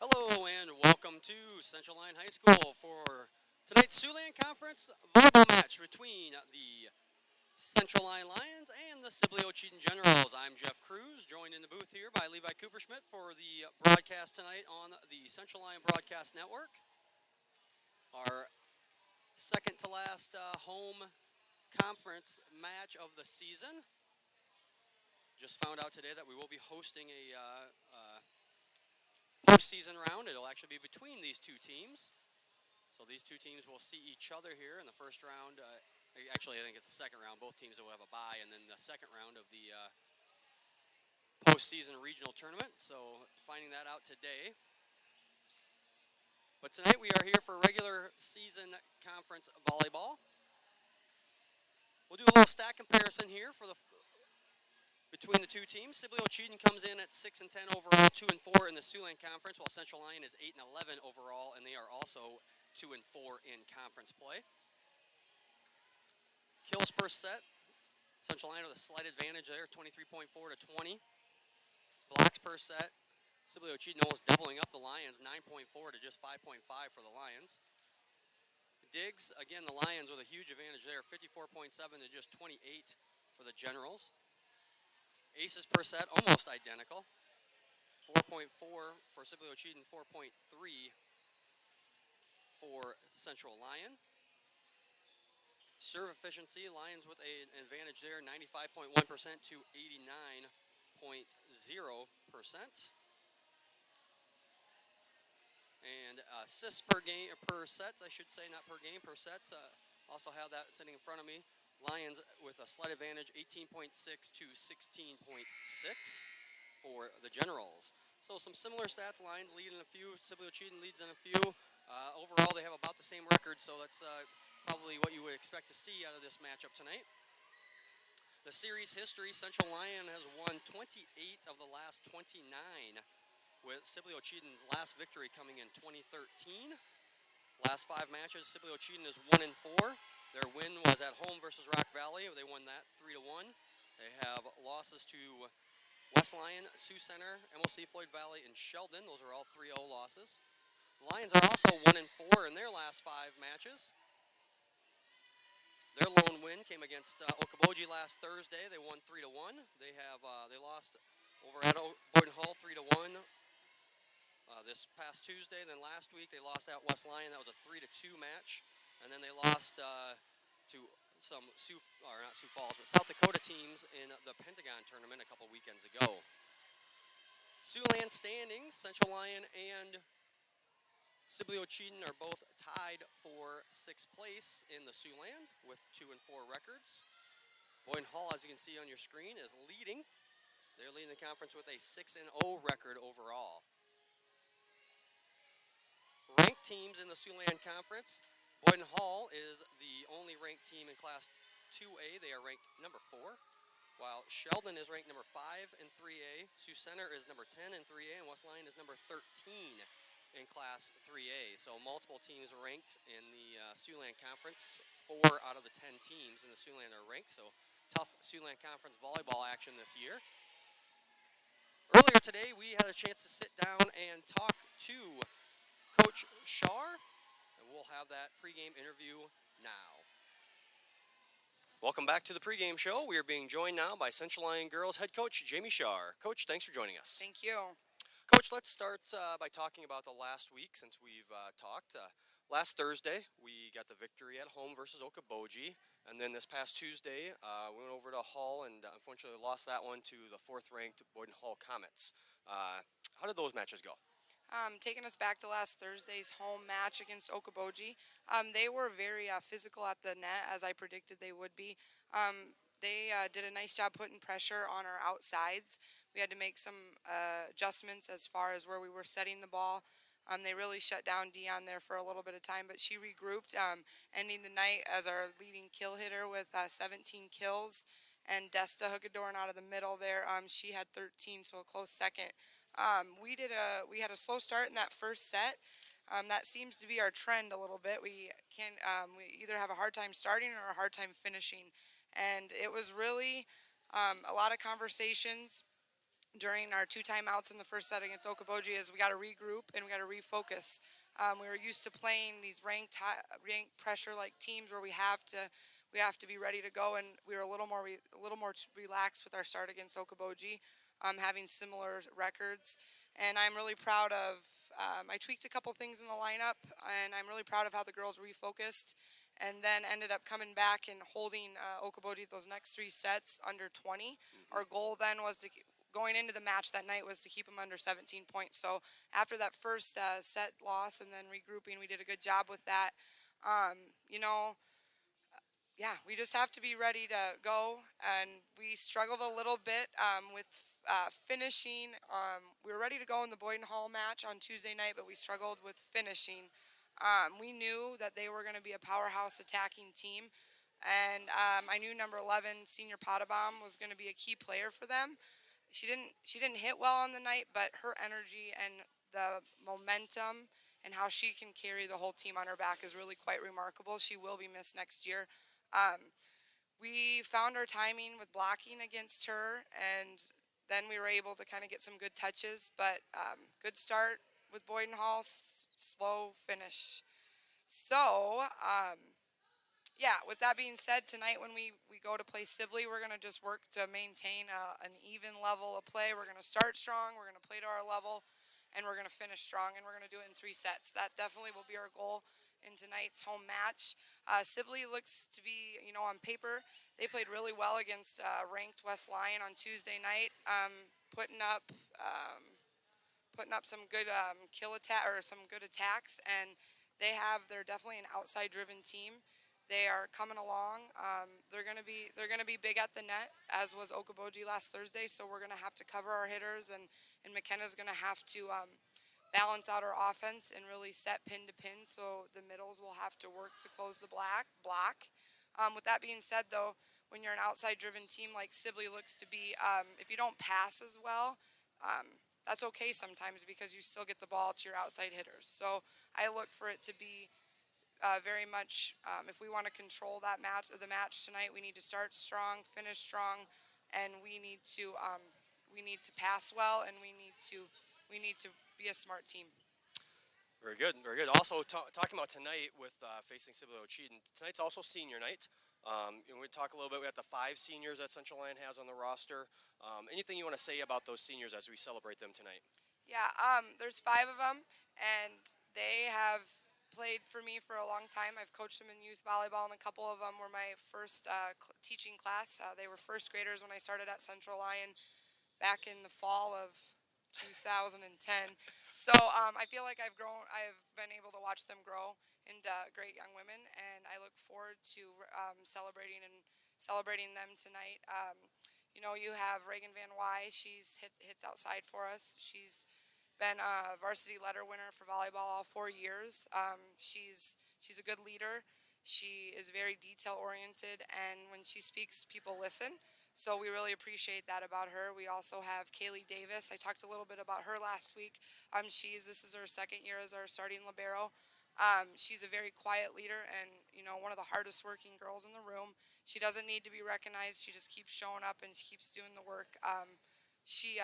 Hello and welcome to Central Lyon High School for tonight's Siouxland Conference volleyball match between the Central Lyon Lions and the Sibley-Ocheyedan Generals. I'm Jeff Cruz, joined in the booth here by Levi Cooperschmidt for the broadcast tonight on the Central Lyon Broadcast Network. Our second to last home conference match of the season. Just found out today that we will be hosting a postseason round. It'll actually be between these two teams. So these two teams will see each other here in the first round. Actually, I think it's the second round. Both teams will have a bye, and then the second round of the postseason regional tournament. So finding that out today. But tonight we are here for regular season conference volleyball. We'll do a little stat comparison here for between the two teams. Sibley-Ocheyedan comes in at 6 and 10 overall, 2 and 4 in the Siouxland Conference, while Central Lyon is 8 and 11 overall, and they are also 2 and 4 in conference play. Kills per set, Central Lyon with a slight advantage there, 23.4 to 20. Blocks per set, Sibley-Ocheyedan almost doubling up the Lions, 9.4 to just 5.5 for the Lions. Digs, again, the Lions with a huge advantage there, 54.7 to just 28 for the Generals. Aces per set, almost identical. 4.4 for Sibley-Ocheyedan, 4.3 for Central Lyon. Serve efficiency, Lions with an advantage there, 95.1% to 89.0%. And assists per game, per set, I should say, not per game, per set. Also have that sitting in front of me. Lions with a slight advantage, 18.6 to 16.6 for the Generals. So some similar stats. Lions lead in a few, Sibley-Ocheyedan leads in a few. Overall, they have about the same record, so that's probably what you would expect to see out of this matchup tonight. The series history, Central Lyon has won 28 of the last 29, with Sibley-Ocheyedan's last victory coming in 2013. Last 5 matches, Sibley-Ocheyedan is 1 and 4. Their win was at home versus Rock Valley. They won that 3-1. They have losses to West Lyon, Sioux Center, MLC Floyd Valley, and Sheldon. Those are all 3-0 losses. The Lions are also 1 and 4 in their last 5 matches. Their lone win came against Ocheyedan last Thursday. They won 3-1. They lost over at Boyden Hall 3-1. This past Tuesday, then last week they lost at West Lyon. That was a 3-2 match, and then they lost to some not Sioux Falls, but South Dakota teams in the Pentagon tournament a couple weekends ago. Siouxland standings: Central Lyon and Sibley-Ocheyedan are both tied for 6th place in the Siouxland with 2 and 4 records. Boyden Hall, as you can see on your screen, is leading. They're leading the conference with a 6-0 record overall. Ranked teams in the Siouxland Conference. Boyden Hall is the only ranked team in Class 2A. They are ranked number 4, while Sheldon is ranked number 5 in 3A. Sioux Center is number 10 in 3A, and West Lyon is number 13 in Class 3A. So multiple teams ranked in the Siouxland Conference. 4 out of the 10 teams in the Siouxland are ranked, so tough Siouxland Conference volleyball action this year. Earlier today, we had a chance to sit down and talk to Coach Shar, and we'll have that pregame interview now. Welcome back to the pregame show. We are being joined now by Central Lyon Girls head coach Jamie Shar. Coach, thanks for joining us. Thank you. Coach, let's start by talking about the last week since we've talked. Last Thursday, we got the victory at home versus Ocheyedan, and then this past Tuesday, we went over to Hull and unfortunately lost that one to the 4th-ranked Boyden Hall Comets. How did those matches go? Taking us back to last Thursday's home match against Ocheyedan, they were very physical at the net, as I predicted they would be. They did a nice job putting pressure on our outsides. We had to make some adjustments as far as where we were setting the ball. They really shut down Dion there for a little bit of time, but she regrouped, ending the night as our leading kill hitter with 17 kills. And Desta Hookadorn out of the middle there, she had 13, so a close second. We had a slow start in that first set. That seems to be our trend a little bit. We either have a hard time starting or a hard time finishing, and it was really a lot of conversations during our 2 timeouts in the first set against Okoboji is we got to regroup and we got to refocus. We were used to playing these ranked pressure like teams where we have to be ready to go, and we were a little more relaxed with our start against Okoboji, having similar records. And I'm really proud of. I tweaked a couple things in the lineup, and I'm really proud of how the girls refocused, and then ended up coming back and holding Okoboji those next 3 sets under 20. Our goal then was going into the match that night was to keep them under 17 points. So after that first set loss and then regrouping, we did a good job with that. You know, yeah, we just have to be ready to go. And we struggled a little bit with finishing. We were ready to go in the Boyden Hall match on Tuesday night, but we struggled with finishing. We knew that they were going to be a powerhouse attacking team. And I knew number 11, Senior Potabom, was going to be a key player for them. She didn't hit well on the night, but her energy and the momentum and how she can carry the whole team on her back is really quite remarkable. She will be missed next year. Um, we found our timing with blocking against her, and then we were able to kind of get some good touches. But good start with Boyden Hall, slow finish. So, yeah, with that being said, tonight when we go to play Sibley, we're going to just work to maintain an even level of play. We're going to start strong, we're going to play to our level, and we're going to finish strong, and we're going to do it in 3 sets. That definitely will be our goal in tonight's home match. Sibley looks to be, on paper, they played really well against ranked West Lyon on Tuesday night, putting up some good some good attacks, and they're definitely an outside driven team. They are coming along. They're gonna be big at the net, as was Okoboji last Thursday. So we're gonna have to cover our hitters, and McKenna's gonna have to balance out our offense and really set pin to pin. So the middles will have to work to close the block. With that being said, though, when you're an outside driven team like Sibley looks to be, if you don't pass as well, that's okay sometimes because you still get the ball to your outside hitters. So I look for it to be very much, if we want to control the match tonight, we need to start strong, finish strong, and we need to pass well, and we need to be a smart team. Very good, very good. Also, talking about tonight with facing Sibley-Ocheyedan, tonight's also senior night. And we talk a little bit. We got the 5 seniors that Central Lyon has on the roster. Anything you want to say about those seniors as we celebrate them tonight? Yeah, there's 5 of them, and they have played for me for a long time. I've coached them in youth volleyball, and a couple of them were my first teaching class. They were first graders when I started at Central Lyon back in the fall of 2010. So I feel like I've grown. I've been able to watch them grow into great young women, and I look forward to celebrating them tonight. You have Reagan Van Wy. She's hits outside for us. She's been a varsity letter winner for volleyball all 4 years. She's a good leader. She is very detail oriented, and when she speaks, people listen. So we really appreciate that about her. We also have Kaylee Davis. I talked a little bit about her last week. This is her second year as our starting libero. She's a very quiet leader, and one of the hardest working girls in the room. She doesn't need to be recognized. She just keeps showing up and she keeps doing the work. She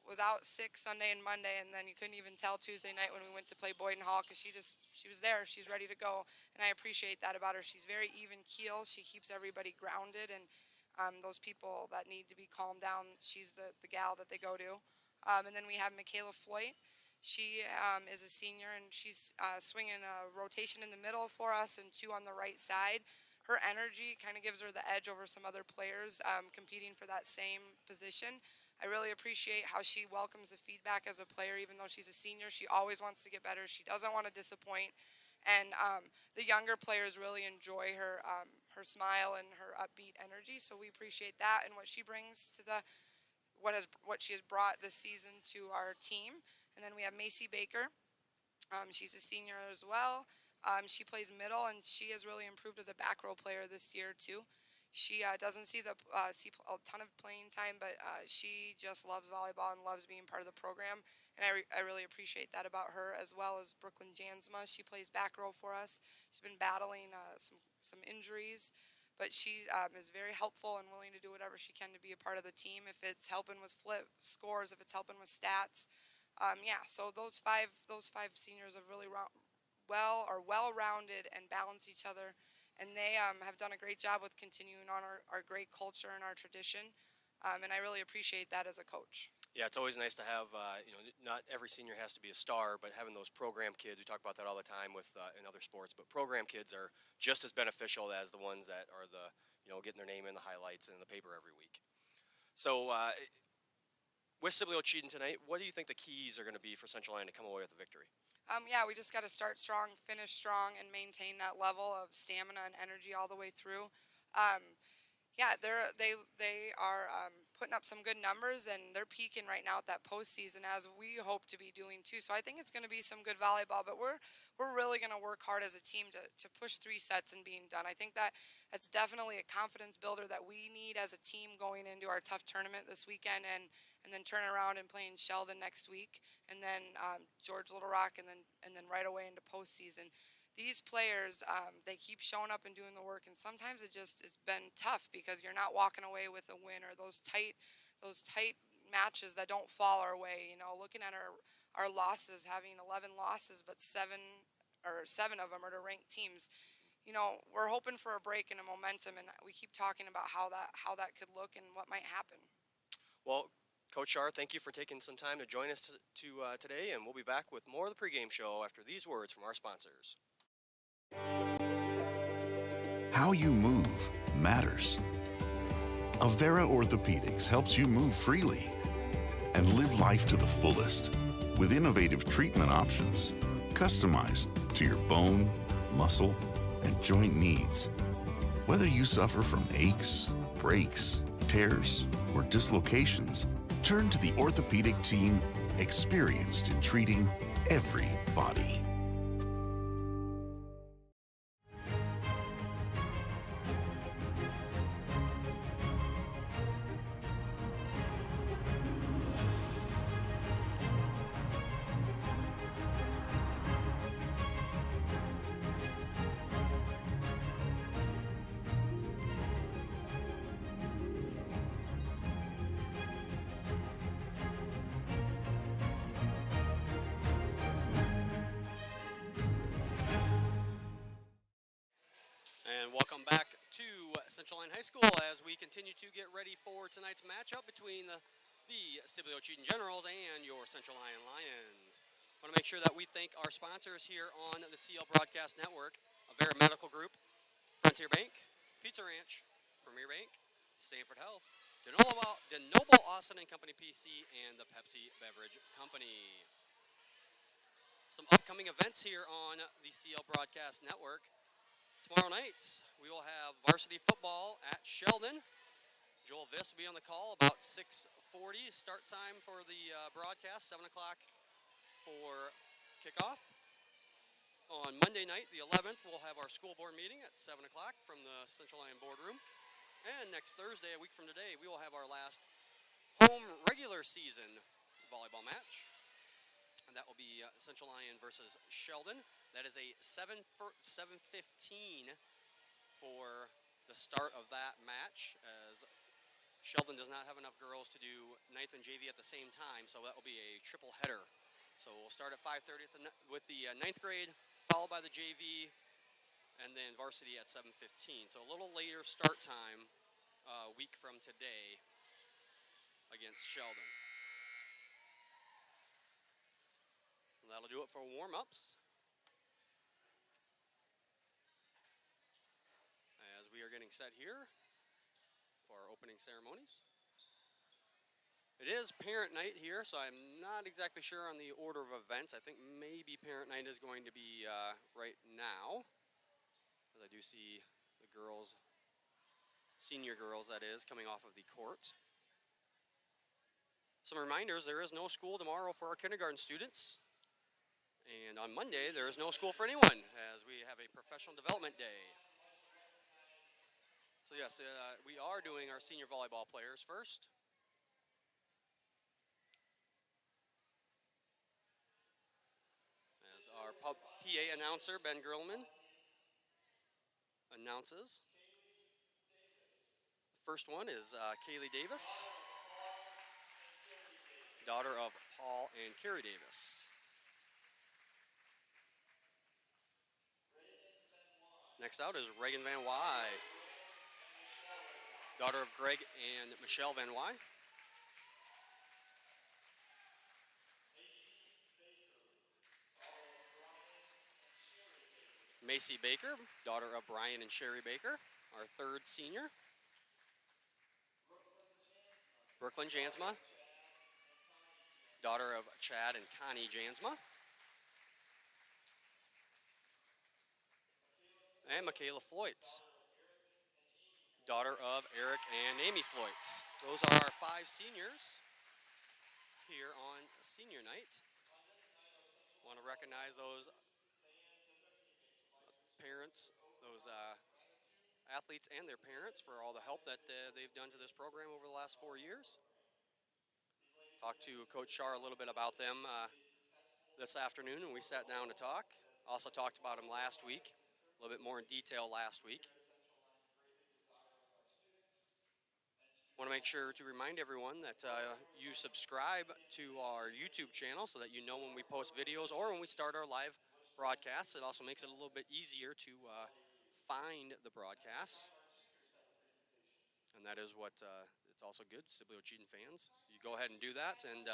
was out sick Sunday and Monday, and then you couldn't even tell Tuesday night when we went to play Boyden Hall because she was there. She's ready to go, and I appreciate that about her. She's very even keel. She keeps everybody grounded, and those people that need to be calmed down, she's the gal that they go to. And then we have Michaela Floyd. She is a senior, and she's swinging a rotation in the middle for us and 2 on the right side. Her energy kind of gives her the edge over some other players competing for that same position. I really appreciate how she welcomes the feedback as a player. Even though she's a senior, she always wants to get better. She doesn't want to disappoint. And the younger players really enjoy her smile and her upbeat energy. So we appreciate that and what she brings to what she has brought this season to our team. And then we have Macy Baker. She's a senior as well. She plays middle, and she has really improved as a back row player this year too. She doesn't see a ton of playing time, but she just loves volleyball and loves being part of the program. And I really appreciate that about her, as well as Brooklyn Jansma. She plays back row for us. She's been battling some injuries, but she is very helpful and willing to do whatever she can to be a part of the team. If it's helping with flip scores, if it's helping with stats, yeah. So those five seniors have really well-rounded and balance each other, and they have done a great job with continuing on our great culture and our tradition. And I really appreciate that as a coach. Yeah, it's always nice to have, not every senior has to be a star, but having those program kids, we talk about that all the time with in other sports, but program kids are just as beneficial as the ones that are getting their name in the highlights and in the paper every week. So with Sibley-Ocheyedan tonight, what do you think the keys are going to be for Central Lyon to come away with a victory? Yeah, we just got to start strong, finish strong, and maintain that level of stamina and energy all the way through. Yeah, they are putting up some good numbers, and they're peaking right now at that postseason, as we hope to be doing too. So I think it's going to be some good volleyball, but we're really going to work hard as a team to push 3 sets and being done. I think that's definitely a confidence builder that we need as a team going into our tough tournament this weekend, and then turn around and playing Sheldon next week, and then George Little Rock, and then right away into postseason. These players, they keep showing up and doing the work, and sometimes it just has been tough because you're not walking away with a win, or those tight matches that don't fall our way. Looking at our losses, having 11 losses, but seven of them are to ranked teams. We're hoping for a break and a momentum, and we keep talking about how that could look and what might happen. Well, Coach Shar, thank you for taking some time to join us today, and we'll be back with more of the pregame show after these words from our sponsors. How you move matters. Avera Orthopedics helps you move freely and live life to the fullest with innovative treatment options customized to your bone, muscle, and joint needs. Whether you suffer from aches, breaks, tears, or dislocations, turn to the orthopedic team experienced in treating every body. And welcome back to Central Lyon High School as we continue to get ready for tonight's matchup between the Sibley-Ocheyedan Generals and your Central Lyon Lions. I want to make sure that we thank our sponsors here on the CL Broadcast Network: Avera Medical Group, Frontier Bank, Pizza Ranch, Premier Bank, Sanford Health, DeNoble Austin and Company PC, and the Pepsi Beverage Company. Some upcoming events here on the CL Broadcast Network. Tomorrow night, we will have varsity football at Sheldon. Joel Viss will be on the call about 6:40 start time for the broadcast, 7 o'clock for kickoff. On Monday night, the 11th, we'll have our school board meeting at 7 o'clock from the Central Lyon boardroom. And next Thursday, a week from today, we will have our last home regular season volleyball match. And that will be Central Lyon versus Sheldon. That is a 7:15 for the start of that match, as Sheldon does not have enough girls to do ninth and JV at the same time, so that will be a triple header. So we'll start at 5:30 with the ninth grade, followed by the JV, and then varsity at 7:15. So a little later start time a week from today against Sheldon. And that'll do it for warm-ups. As we are getting set here for our opening ceremonies. It is parent night here, so I'm not exactly sure on the order of events. I think maybe parent night is going to be right now, as I do see the girls, senior girls that is, coming off of the court. Some reminders: there is no school tomorrow for our kindergarten students. And on Monday, there is no school for anyone, as we have a professional development day. So yes, we are doing our senior volleyball players first. As our PA announcer, Ben Grillman, announces. First one is Kaylee Davis, daughter of Paul and Carrie Davis. Next out is Reagan Van Wy, daughter of Greg and Michelle Van Wy. Macy Baker, daughter of Brian and Sherry Baker, our third senior. Brooklyn Jansma, daughter of Chad and Connie Jansma. And Michaela Floyds, daughter of Eric and Amy Floyds. Those are our 5 seniors here on senior night. Want to recognize those parents, those athletes and their parents for all the help that they've done to this program over the last 4 years. Talked to Coach Shar a little bit about them this afternoon when we sat down to talk. Also talked about them last week, a little bit more in detail last week. Want to make sure to remind everyone that you subscribe to our YouTube channel so that you know when we post videos or when we start our live broadcasts. It also makes it a little bit easier to find the broadcasts. And that is what it's also good, Sibley-Ocheyedan fans. You go ahead and do that, and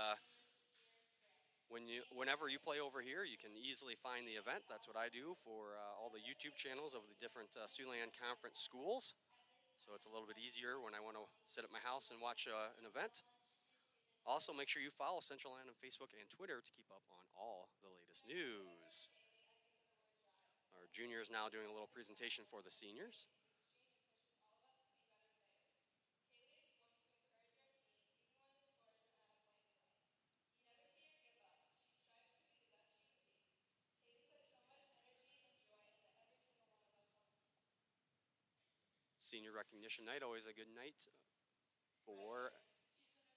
whenever you play over here, you can easily find the event. That's what I do for all the YouTube channels of the different Siouxland Conference schools. So it's a little bit easier when I want to sit at my house and watch an event. Also, make sure you follow Central Land on Facebook and Twitter to keep up on all the latest news. Our junior is now doing a little presentation for the seniors. Senior recognition night, always a good night for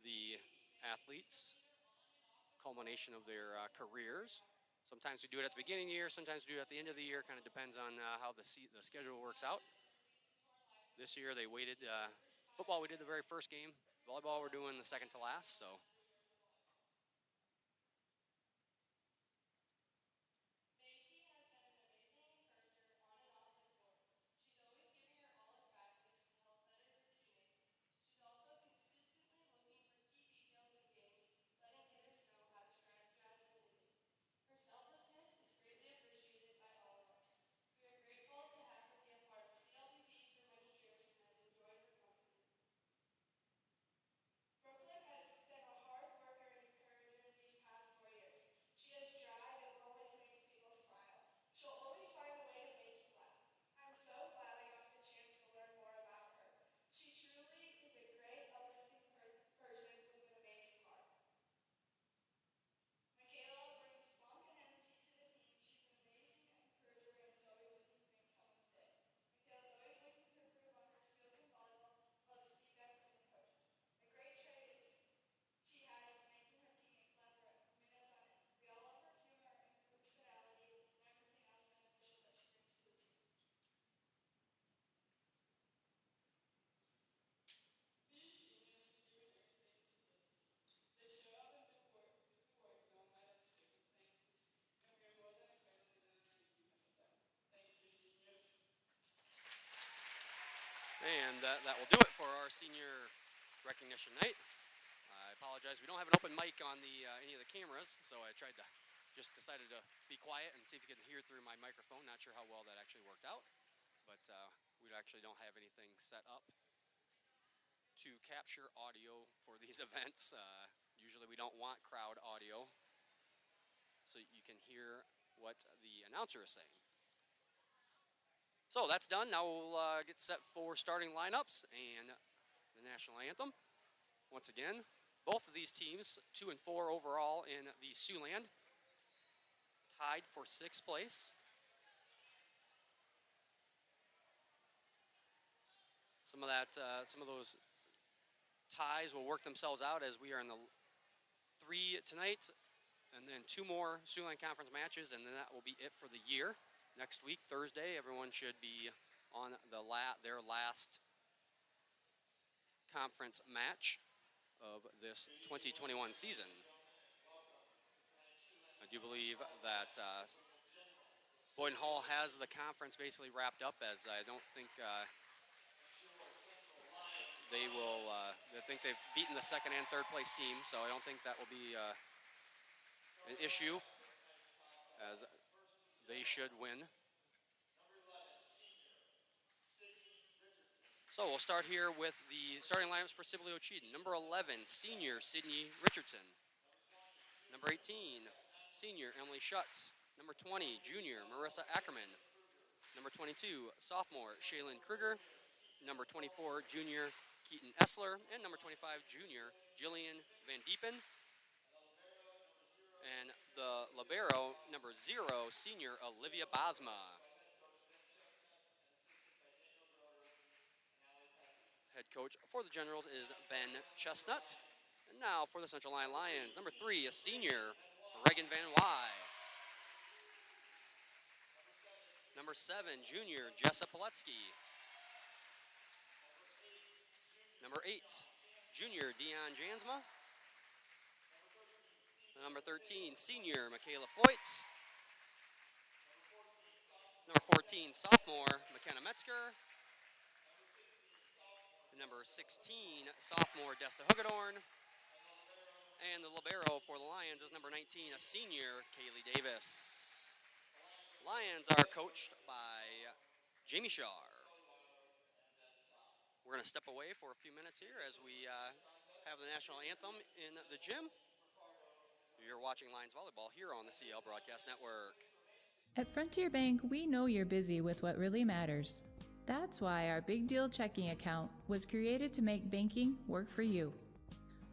the athletes, culmination of their careers. Sometimes we do it at the beginning of the year, sometimes we do it at the end of the year, kind of depends on how the schedule works out. This year they waited, football we did the very first game, volleyball we're doing the second to last, so. And that will do it for our senior recognition night. I apologize, we don't have an open mic on any of the cameras, so I decided to be quiet and see if you could hear through my microphone. Not sure how well that actually worked out, but we actually don't have anything set up to capture audio for these events. Usually we don't want crowd audio, so you can hear what the announcer is saying. So that's done. Now we'll get set for starting lineups and the national anthem. Once again, both of these teams, 2 and 4 overall in the Siouxland, tied for 6th place. Some of those ties will work themselves out as we are in the 3 tonight, and then 2 more Siouxland Conference matches, and then that will be it for the year. Next week, Thursday, everyone should be on their last conference match of this 2021 season. I do believe that Boyden Hall has the conference basically wrapped up, as I don't think they will. I think they've beaten the second and third place team, so I don't think that will be an issue, as they should win. So we'll start here with the starting lineups for Sibley-Ocheyedan. Number 11, senior Sydney Richardson. Number 18, senior Emily Schutz. Number 20, junior Marissa Ackerman. Number 22, sophomore Shaylin Kruger. Number 24, junior Keaton Essler. And number 25, junior Jillian Van Diepen. And the libero, number 0, senior Olivia Basma. Head coach for the Generals is Ben Chestnut. And now for the Central Line Lions, number 3, a senior Reagan Van Wy. Number 7, junior Jessa Poletsky. Number 8, junior Dion Jansma. Number 13, senior Michaela Foyt. Number 14, sophomore McKenna Metzger. Number 16, sophomore Desta Hugedorn. And the libero for the Lions is number 19, a senior Kaylee Davis. Lions are coached by Jamie Shaw. We're going to step away for a few minutes here as we have the national anthem in the gym. You're watching Lions Volleyball here on the CL Broadcast Network. At Frontier Bank, we know you're busy with what really matters. That's why our Big Deal checking account was created to make banking work for you.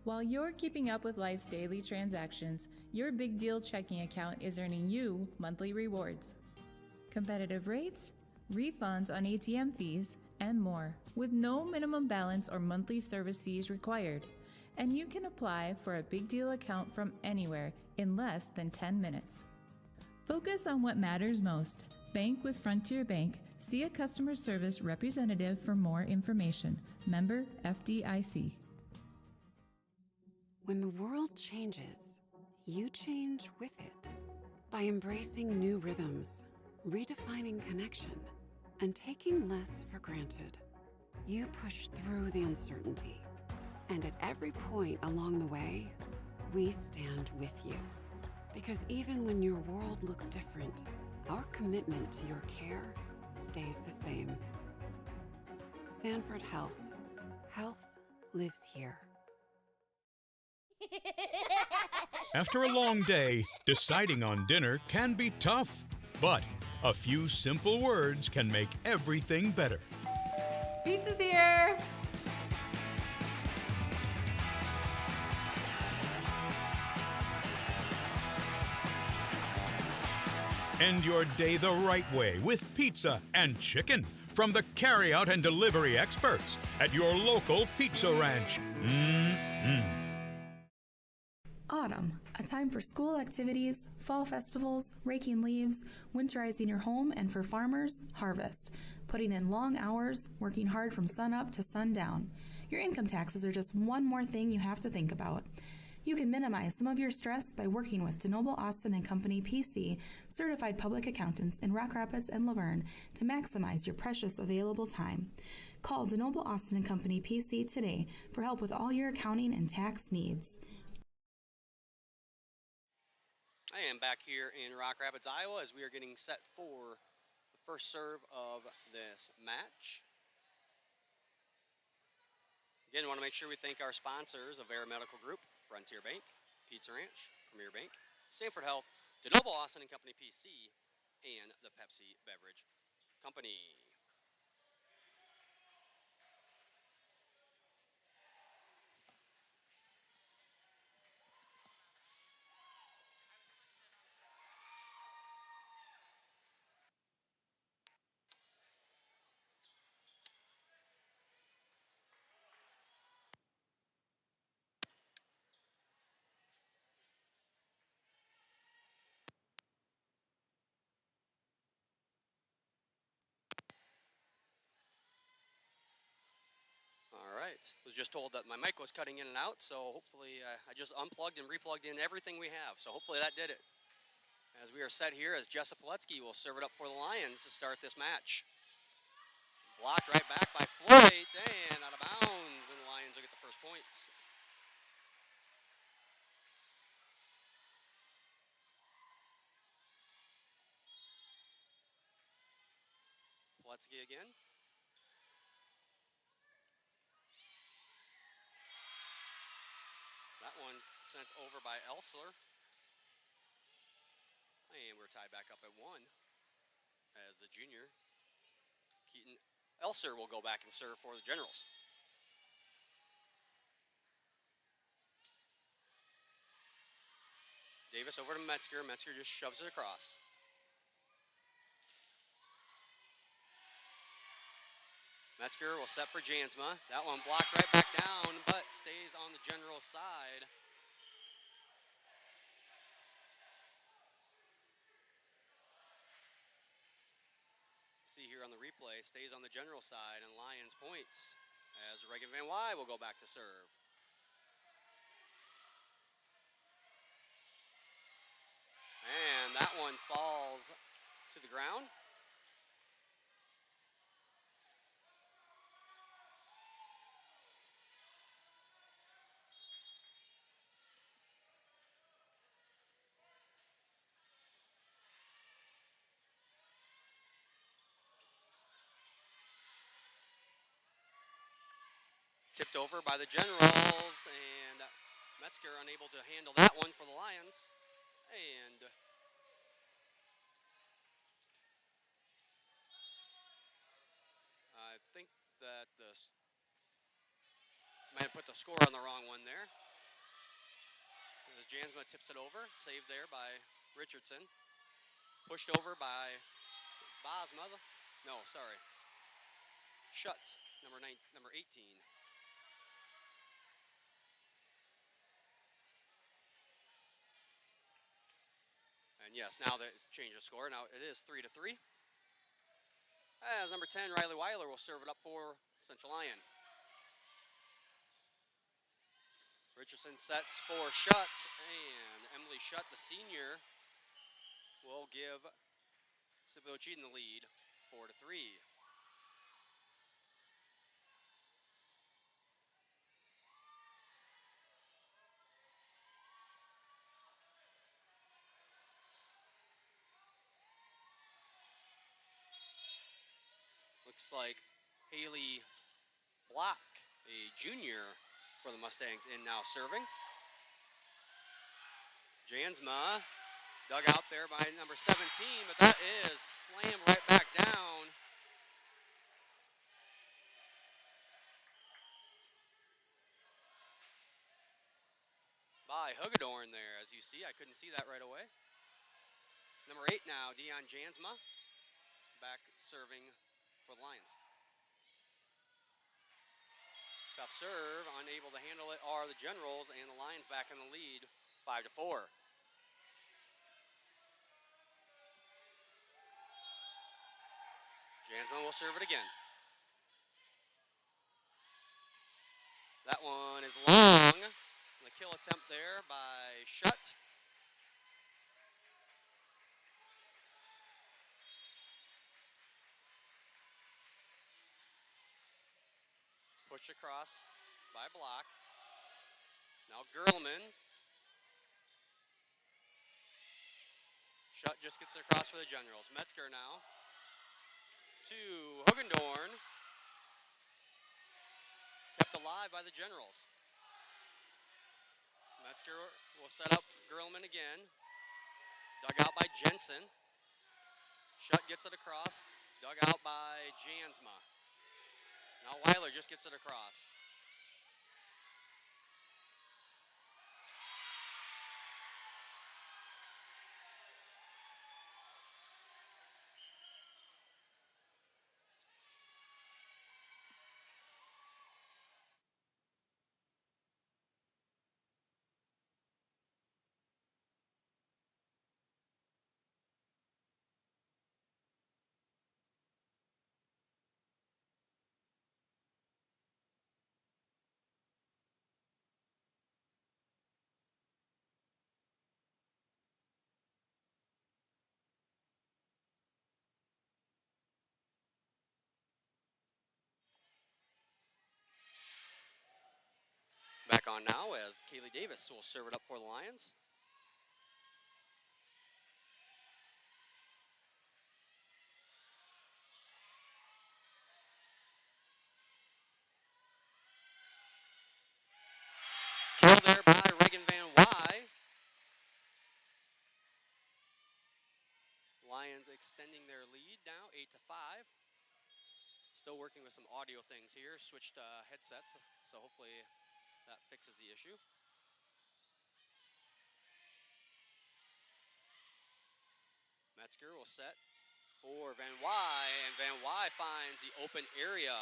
While you're keeping up with life's daily transactions, your Big Deal checking account is earning you monthly rewards. Competitive rates, refunds on ATM fees, and more, with no minimum balance or monthly service fees required. And you can apply for a Big Deal account from anywhere in less than 10 minutes. Focus on what matters most. Bank with Frontier Bank. See a customer service representative for more information. Member FDIC. When the world changes, you change with it. By embracing new rhythms, redefining connection, and taking less for granted, you push through the uncertainty. And at every point along the way, we stand with you. Because even when your world looks different, our commitment to your care stays the same. Sanford Health. Health lives here. After a long day, deciding on dinner can be tough, but a few simple words can make everything better. Pizza's here! End your day the right way with pizza and chicken from the carry-out and delivery experts at your local Pizza Ranch. Autumn, a time for school activities, fall festivals, raking leaves, winterizing your home, and for farmers, harvest. Putting in long hours, working hard from sunup to sundown. Your income taxes are just one more thing you have to think about. You can minimize some of your stress by working with DeNoble Austin & Company PC, certified public accountants in Rock Rapids and Laverne to maximize your precious available time. Call DeNoble Austin & Company PC today for help with all your accounting and tax needs. I am back here in Rock Rapids, Iowa, as we are getting set for the first serve of this match. Again, I want to make sure we thank our sponsors, Avera Medical Group, Frontier Bank, Pizza Ranch, Premier Bank, Sanford Health, DeNoble Austin & Company PC, and the Pepsi Beverage Company. was just told that my mic was cutting in and out, so hopefully I just unplugged and replugged in everything we have. So hopefully that did it. As we are set here, as Jessa Pilecki will serve it up for the Lions to start this match. Blocked right back by Floyd, and out of bounds, and the Lions will get the first points. Pilecki again. That one sent over by Elsler. And we're tied back up at 1 as the junior, Keaton Elser, will go back and serve for the Generals. Davis over to Metzger. Metzger just shoves it across. Metzger will set for Jansma. That one blocked right back down, but stays on the Generals' side. See here on the replay, stays on the Generals' side, and Lions points as Reagan Van Wy will go back to serve. And that one falls to the ground. Tipped over by the Generals, and Metzger unable to handle that one for the Lions. And I think that might have put the score on the wrong one there. As Jansma tips it over, saved there by Richardson. Pushed over by Bosma. No, sorry. Schutz, number 18. And yes, now they change the score. Now it is 3-3. As number 10, Riley Weiler, will serve it up for Central Lyon. Richardson sets for Schutz, and Emily Schutt, the senior, will give Sibley-Ocheyedan the lead, 4-3. Looks like Haley Block, a junior for the Mustangs, in now serving. Jansma dug out there by number 17, but that is slammed right back down. By Hugedorn there, as you see. I couldn't see that right away. Number 8 now, Dion Jansma, back serving for the Lions. Tough serve, unable to handle it are the Generals, and the Lions back in the lead, 5-4. Jansma will serve it again. That one is long. The kill attempt there by Schutt. Pushed across by Block. Now Gerlman. Schutt just gets it across for the Generals. Metzger now to Hugendorn. Kept alive by the Generals. Metzger will set up Gerlman again. Dug out by Jensen. Schutt gets it across. Dug out by Jansma. Now Weiler just gets it across. back on now as Kaylee Davis will serve it up for the Lions. Kill there by Reagan Van Wy. Lions extending their lead now, 8-5. Still working with some audio things here. Switched headsets, so hopefully that fixes the issue. Metzger will set for Van Wy, and Van Wy finds the open area.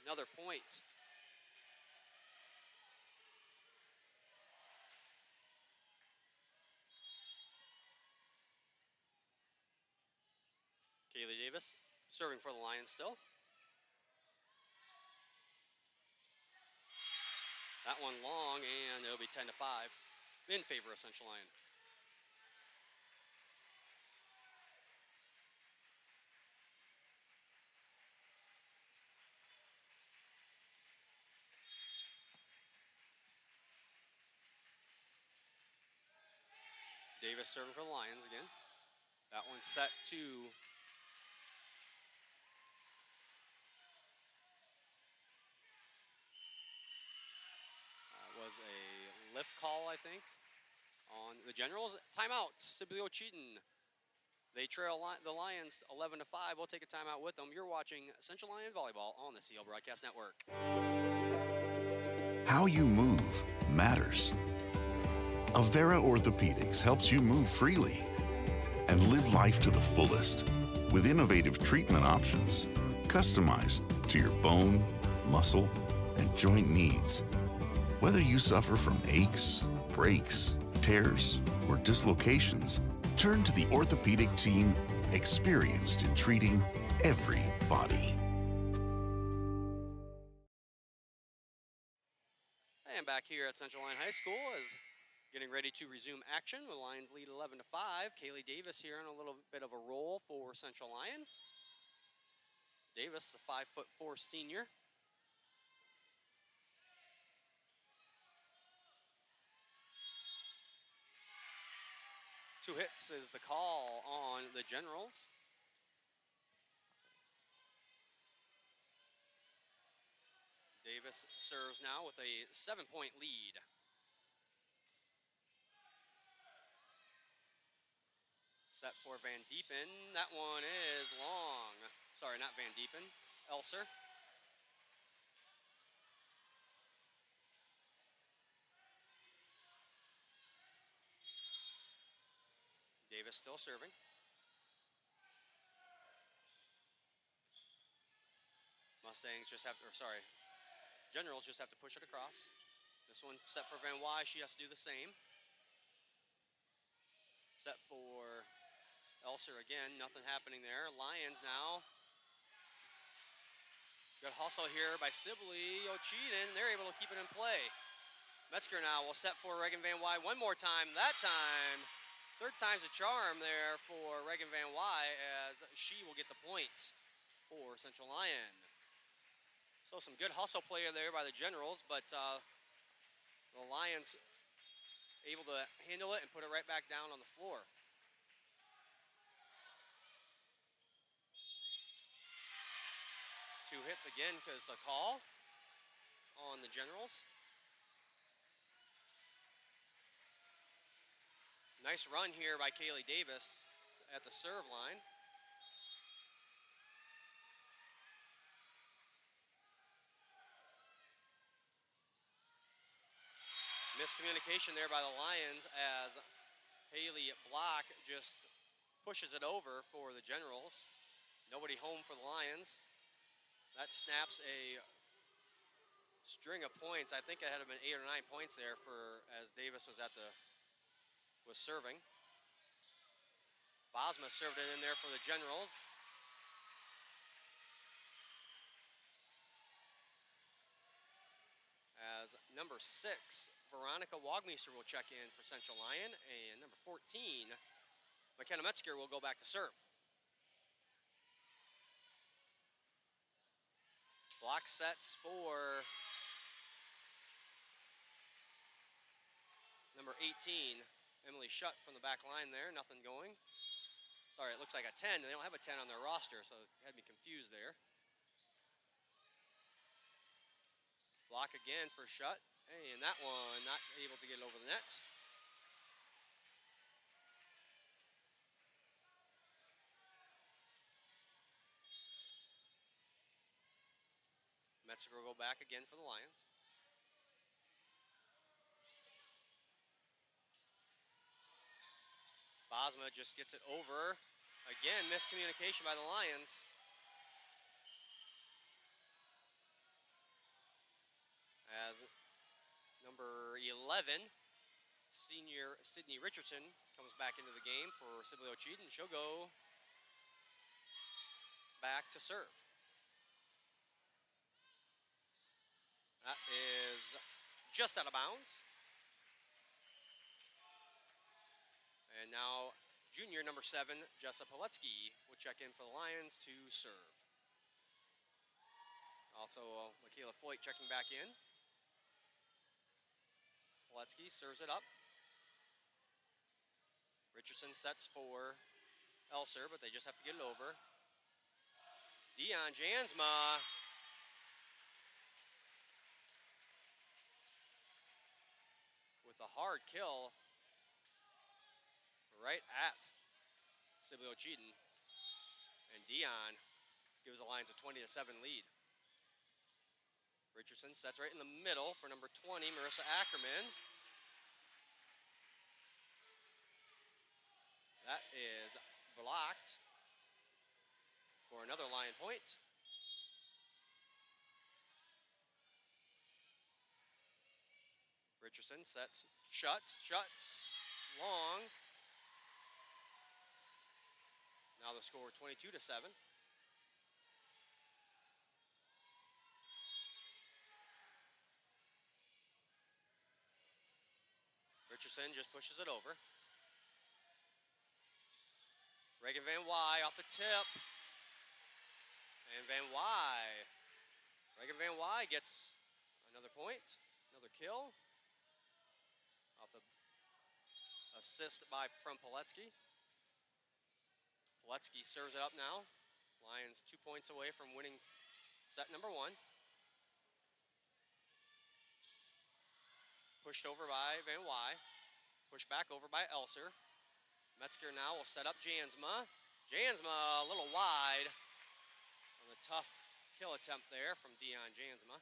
Another point. Kaylee Davis serving for the Lions still. That one long, and it'll be 10-5 in favor of Central Lyon. Davis serving for the Lions again. That one set to was a lift call, I think, on the Generals. Timeout, Sibley-Ocheyedan. They trail the Lions 11-5. We'll take a timeout with them. You're watching Central Lyon Volleyball on the CL Broadcast Network. How you move matters. Avera Orthopedics helps you move freely and live life to the fullest with innovative treatment options customized to your bone, muscle, and joint needs. Whether you suffer from aches, breaks, tears, or dislocations, turn to the orthopedic team experienced in treating every body. And back here at Central Lyon High School is getting ready to resume action. The Lions lead 11-5. Kaylee Davis here on a little bit of a roll for Central Lyon. Davis, the 5'4" senior. Two hits is the call on the Generals. Davis serves now with a 7-point lead. Set for Van Diepen. That one is long. Sorry, not Van Diepen. Elser. Davis still serving. Mustangs just have to, Generals just have to push it across. This one set for Van Wy. She has to do the same. Set for Elser again. Nothing happening there. Lions now. Good hustle here by Sibley-Ocheyedan. They're able to keep it in play. Metzger now will set for Reagan Van Wy one more time. That time, third time's a charm there for Reagan Van Wy as she will get the points for Central Lyon. So some good hustle play there by the Generals, but the Lions able to handle it and put it right back down on the floor. Two hits again because the call on the Generals. Nice run here by Kaylee Davis at the serve line. Miscommunication there by the Lions as Haley Block just pushes it over for the Generals. Nobody home for the Lions. That snaps a string of points. I think it had been 8 or 9 points there for as Davis was serving. Bosma served it in there for the Generals. As number 6, Veronica Wagmeister will check in for Central Lyon, and number 14, McKenna Metzger will go back to serve. Block sets for Number 18, Emily Shutt from the back line there. Nothing going. Sorry, it looks like a 10. They don't have a 10 on their roster, so it had me confused there. Block again for Shutt. Hey, and that one not able to get it over the net. Metzger will go back again for the Lions. Bosma just gets it over. Again, miscommunication by the Lions. As number 11, senior Sydney Richardson, comes back into the game for Sibley-Ocheyedan. She'll go back to serve. That is just out of bounds. And now junior number 7, Jessa Poletsky, will check in for the Lions to serve. Also, Michaela Foyt checking back in. Poletsky serves it up. Richardson sets for Elser, but they just have to get it over. Dion Jansma. With a hard kill right at Sibley-Ocheyedan. And Dion gives the Lions a 20-7 lead. Richardson sets right in the middle for number 20, Marissa Ackerman. That is blocked for another Lion point. Richardson sets, shuts, long. Now the score 22-7. Richardson just pushes it over. Reagan Van Wy off the tip. And Van Wy. Reagan Van Wy gets another point, another kill. Off the assist from Poletsky. Poletsky serves it up now. Lions 2 points away from winning set number 1. Pushed over by Van Wy. Pushed back over by Elser. Metzger now will set up Jansma. Jansma a little wide on the tough kill attempt there from Dion Jansma.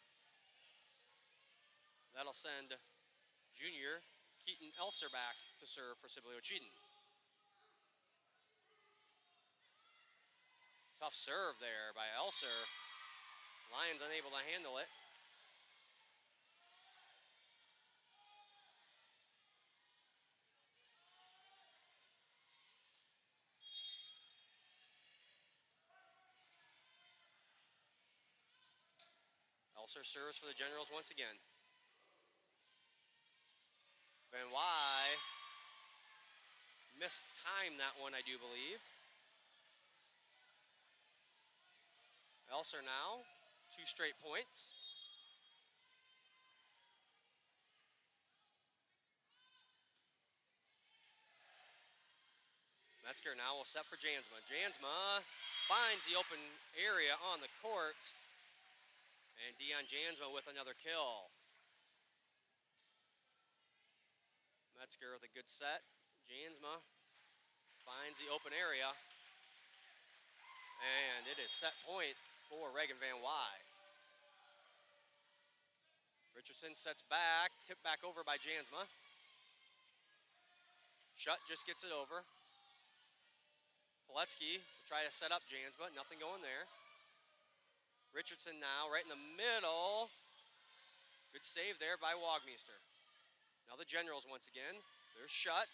That'll send junior Keaton Elser back to serve for Sibley-Ocheyedan. Tough serve there by Elser. Lions unable to handle it. Elser serves for the Generals once again. Van Wy mistimed that one, I do believe. Elser now, 2 straight points. Metzger now will set for Jansma. Jansma finds the open area on the court. And Dion Jansma with another kill. Metzger with a good set. Jansma finds the open area. And it is set point for Reagan Van Wy. Richardson sets back, tipped back over by Jansma. Shutt just gets it over. Poletsky will try to set up Jansma, nothing going there. Richardson now right in the middle. Good save there by Wagmeister. Now the Generals once again. There's Shutt.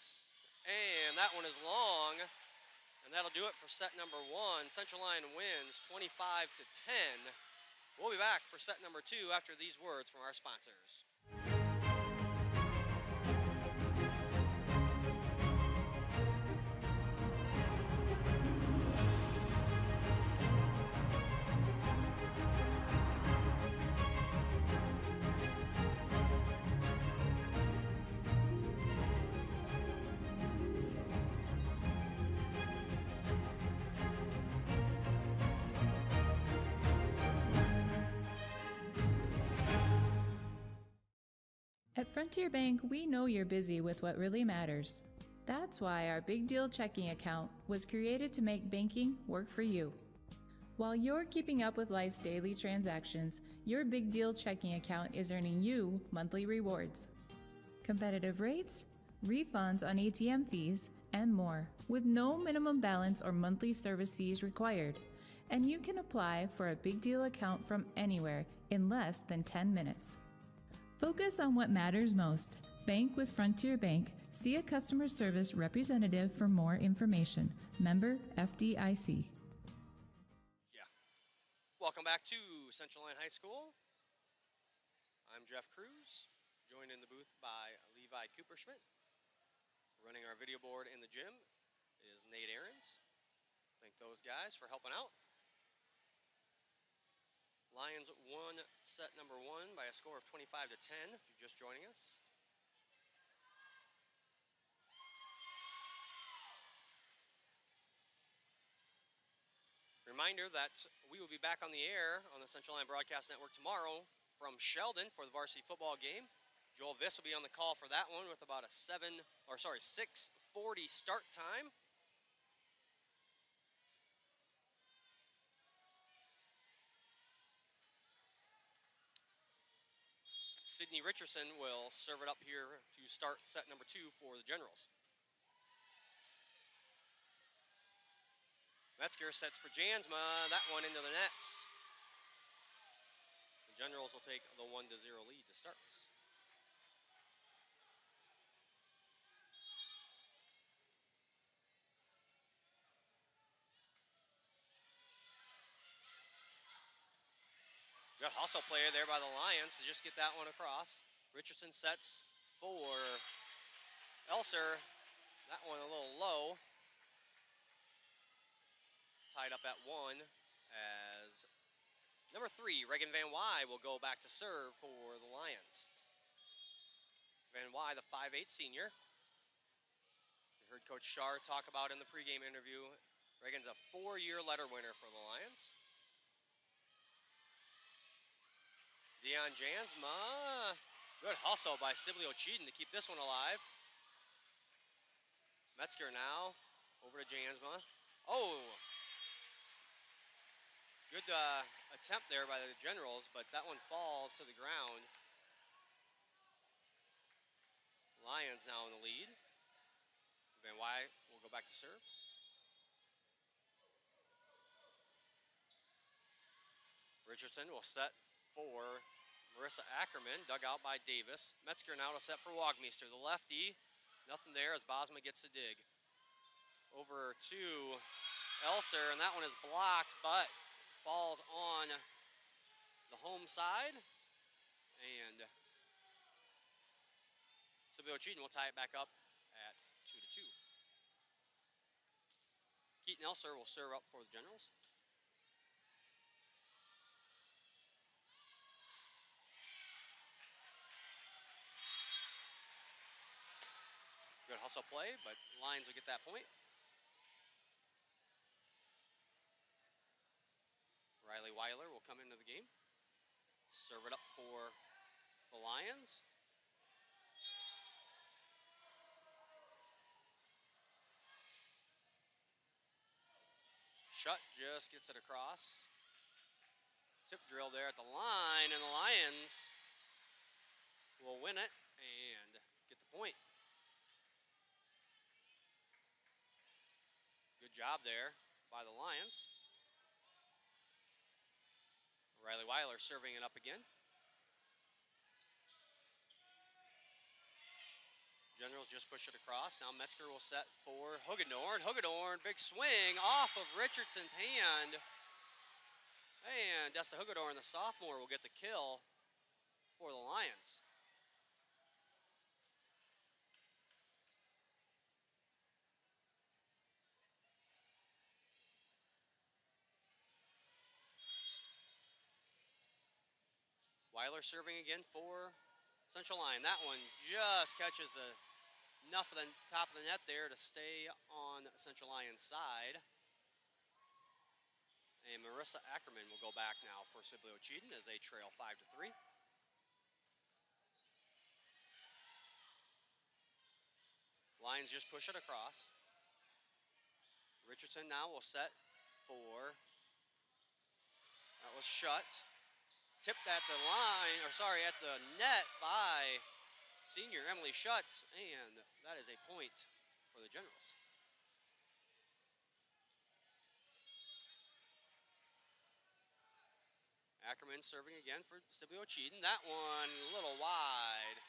And that one is long. And that'll do it for set number 1. Central Lyon wins 25-10. We'll be back for set number 2 after these words from our sponsors. At Frontier Bank, we know you're busy with what really matters. That's why our Big Deal checking account was created to make banking work for you. While you're keeping up with life's daily transactions, your Big Deal checking account is earning you monthly rewards. Competitive rates, refunds on ATM fees, and more, with no minimum balance or monthly service fees required. And you can apply for a Big Deal account from anywhere in less than 10 minutes. Focus on what matters most. Bank with Frontier Bank. See a customer service representative for more information. Member FDIC. Yeah. Welcome back to Central Line High School. I'm Jeff Cruz, joined in the booth by Levi Cooperschmidt. Running our video board in the gym is Nate Ahrens. Thank those guys for helping out. Lions won set number 1 by a score of 25 to 10, if you're just joining us. Reminder that we will be back on the air on the Central Line Broadcast Network tomorrow from Sheldon for the varsity football game. Joel Viss will be on the call for that one with about a 6:40 start time. Sydney Richardson will serve it up here to start set number 2 for the Generals. Metzger sets for Jansma, that one into the nets. The Generals will take the 1-0 lead to start. Good hustle play there by the Lions to just get that one across. Richardson sets for Elser. That one a little low. Tied up at 1 as number 3, Reagan Van Wy, will go back to serve for the Lions. Van Wy, the 5'8" senior. You heard Coach Shar talk about in the pregame interview. Reagan's a 4-year letter winner for the Lions. Deion Jansma. Good hustle by Sibley-Ocheyedan to keep this one alive. Metzger now over to Jansma. Oh! Good attempt there by the Generals, but that one falls to the ground. Lions now in the lead. Van Wy will go back to serve. Richardson will set for Marissa Ackerman, dug out by Davis. Metzger now to set for Wagmeister, the lefty. Nothing there as Bosma gets the dig. Over to Elser, and that one is blocked, but falls on the home side. And Sibley-Ocheyedan will tie it back up at 2-2. Keaton Elser will serve up for the Generals. Good hustle play, but Lions will get that point. Riley Weiler will come into the game. Serve it up for the Lions. Shutt just gets it across. Tip drill there at the line, and the Lions will win it and get the point. Good job there by the Lions. Riley Weiler serving it up again. Generals just push it across. Now Metzger will set for Hugedorn. Hugedorn, big swing off of Richardson's hand. And Desta Hugedorn, the sophomore, will get the kill for the Lions. Weiler serving again for Central Line. That one just catches enough of the top of the net there to stay on Central Lion's side. And Marissa Ackerman will go back now for Sibley-Ocheyedan as they trail 5-3. Lions just push it across. Richardson now will set for, that was shut. Tipped at the line, or sorry, at the net by senior Emily Schutz, and that is a point for the Generals. Ackerman serving again for Sibley-Ocheyedan. That one a little wide.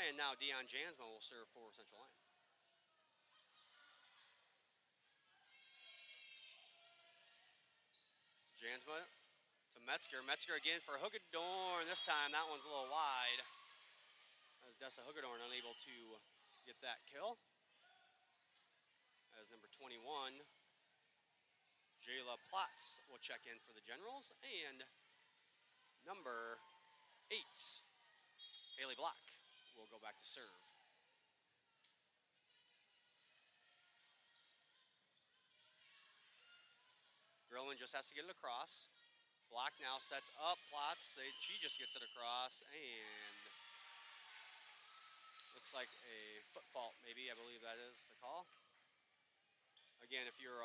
And now Dion Jansma will serve for Central Lyon. Jansma to Metzger. Metzger again for Hagedorn. This time that one's a little wide. As Dessa Hagedorn unable to get that kill. As number 21, Jayla Platz will check in for the Generals. And number 8, Haley Block will go back to serve. Grillman just has to get it across. Block now sets up Platz. She just gets it across, and looks like a foot fault, maybe. I believe that is the call. Again, if you're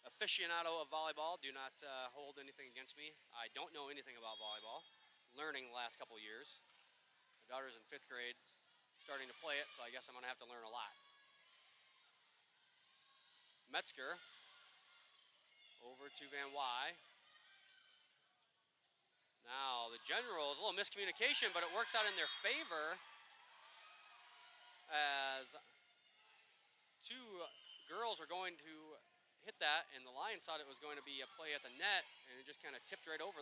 aficionado of volleyball, do not hold anything against me. I don't know anything about volleyball. Learning the last couple years. My daughter's in 5th grade, starting to play it, so I guess I'm going to have to learn a lot. Metzger over to Van Wy. Now the Generals, a little miscommunication, but it works out in their favor as 2 girls are going to hit that, and the Lions thought it was going to be a play at the net, and it just kind of tipped right over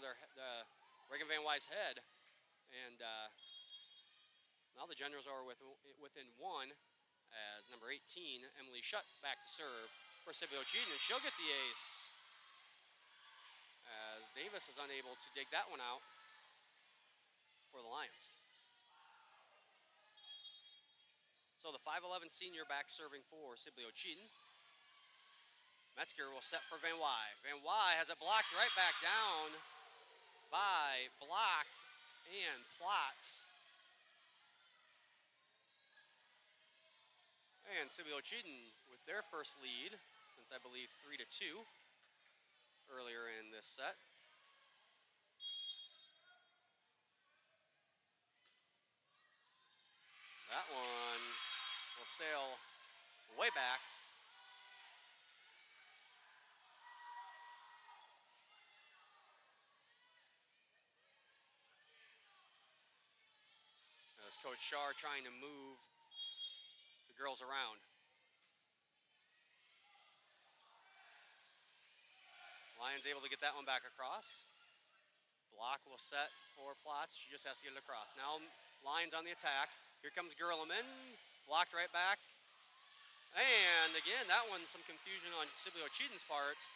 Reagan Van Wy's head. And now the Generals are within 1 as number 18, Emily Schutt, back to serve for Sibley-Ocheyedan, and she'll get the ace. As Davis is unable to dig that one out for the Lions. So the 5'11" senior back serving for Sibley-Ocheyedan. Metzger will set for Van Wy. Van Wy has it blocked right back down by Block and Platz. And Sibley-Ocheyedan with their first lead since I believe 3-2 earlier in this set. That one will sail way back. As Coach Shar trying to move the girls around. Lions able to get that one back across. Block will set for Platz. She just has to get it across. Now Lions on the attack. Here comes Gerleman. Blocked right back. And again, that one, some confusion on Sibley-Ocheyedan's part.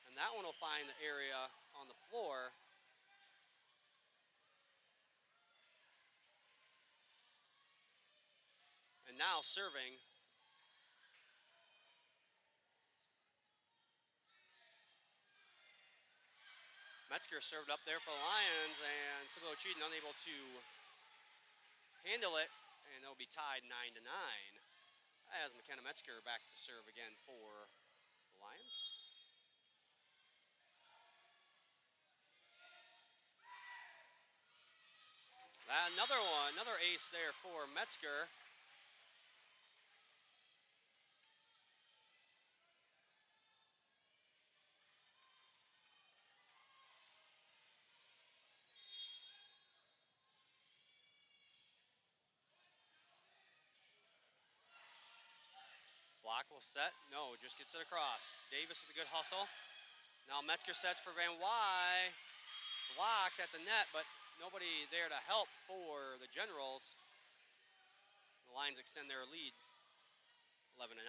And that one will find the area on the floor. And now serving Metzger served up there for the Lions, and Sibley-Ocheyedan unable to handle it, and it'll be tied 9-9 as McKenna Metzger back to serve again for the Lions. Another one, another ace there for Metzger. Block will set. No, just gets it across. Davis with a good hustle. Now Metzger sets for Van Wy. Blocked at the net, but nobody there to help for the Generals. The Lions extend their lead 11-9.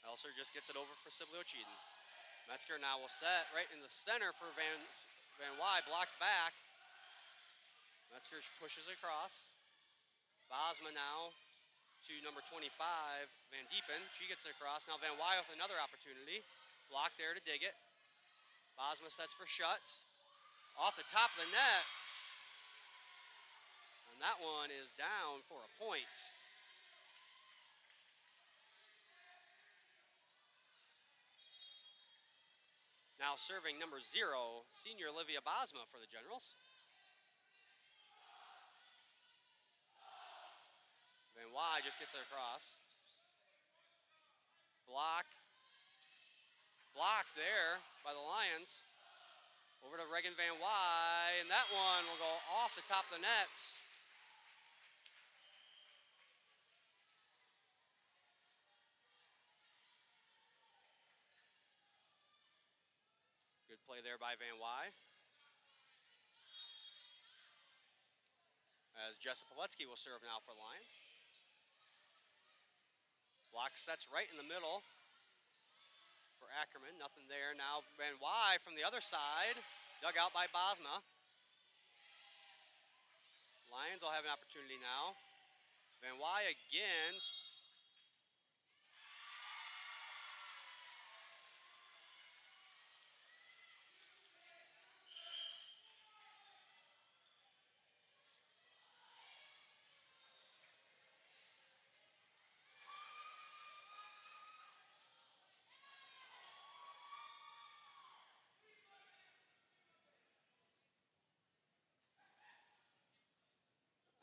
Elser just gets it over for Sibley-Ocheyedan. Metzger now will set right in the center for Van Wy, blocked back. Metzger pushes across. Bosma now to number 25, Van Diepen. She gets it across. Now Van Wy with another opportunity. Block there to dig it. Bosma sets for Schutz. Off the top of the net. And that one is down for a point. Now serving number 0, senior Olivia Bosma for the Generals. Van Wy just gets it across. Block. Blocked there by the Lions. Over to Reagan Van Wy, and that one will go off the top of the nets. Good play there by Van Wy. As Jessa Pilecki will serve now for Lions. Block sets right in the middle for Ackerman. Nothing there. Now Van Wy from the other side. Dug out by Bosma. Lions will have an opportunity now. Van Wy again.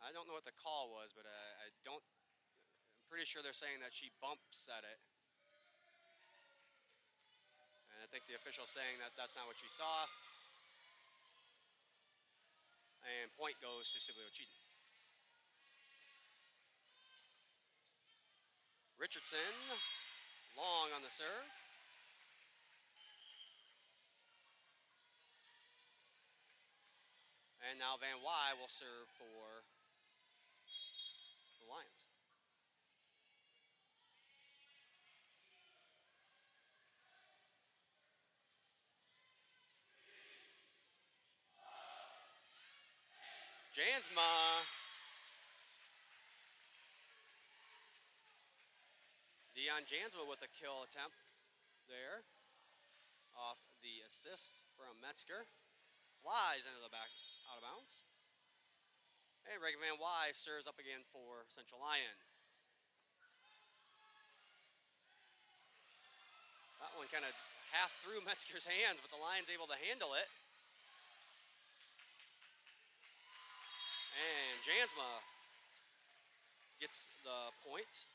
I don't know what the call was, but I'm pretty sure they're saying that she bump set it. And I think the official's saying that that's not what she saw. And point goes to Sibley-Ocheyedan. Richardson, long on the serve. And now Van Wy will serve for the Lions. Jansma. Dion Jansma with a kill attempt there. Off the assist from Metzger. Flies into the back, out of bounds. And Reagan Van Wy serves up again for Central Lyon. That one kind of half through Metzger's hands, but the Lions able to handle it. And Jansma gets the point.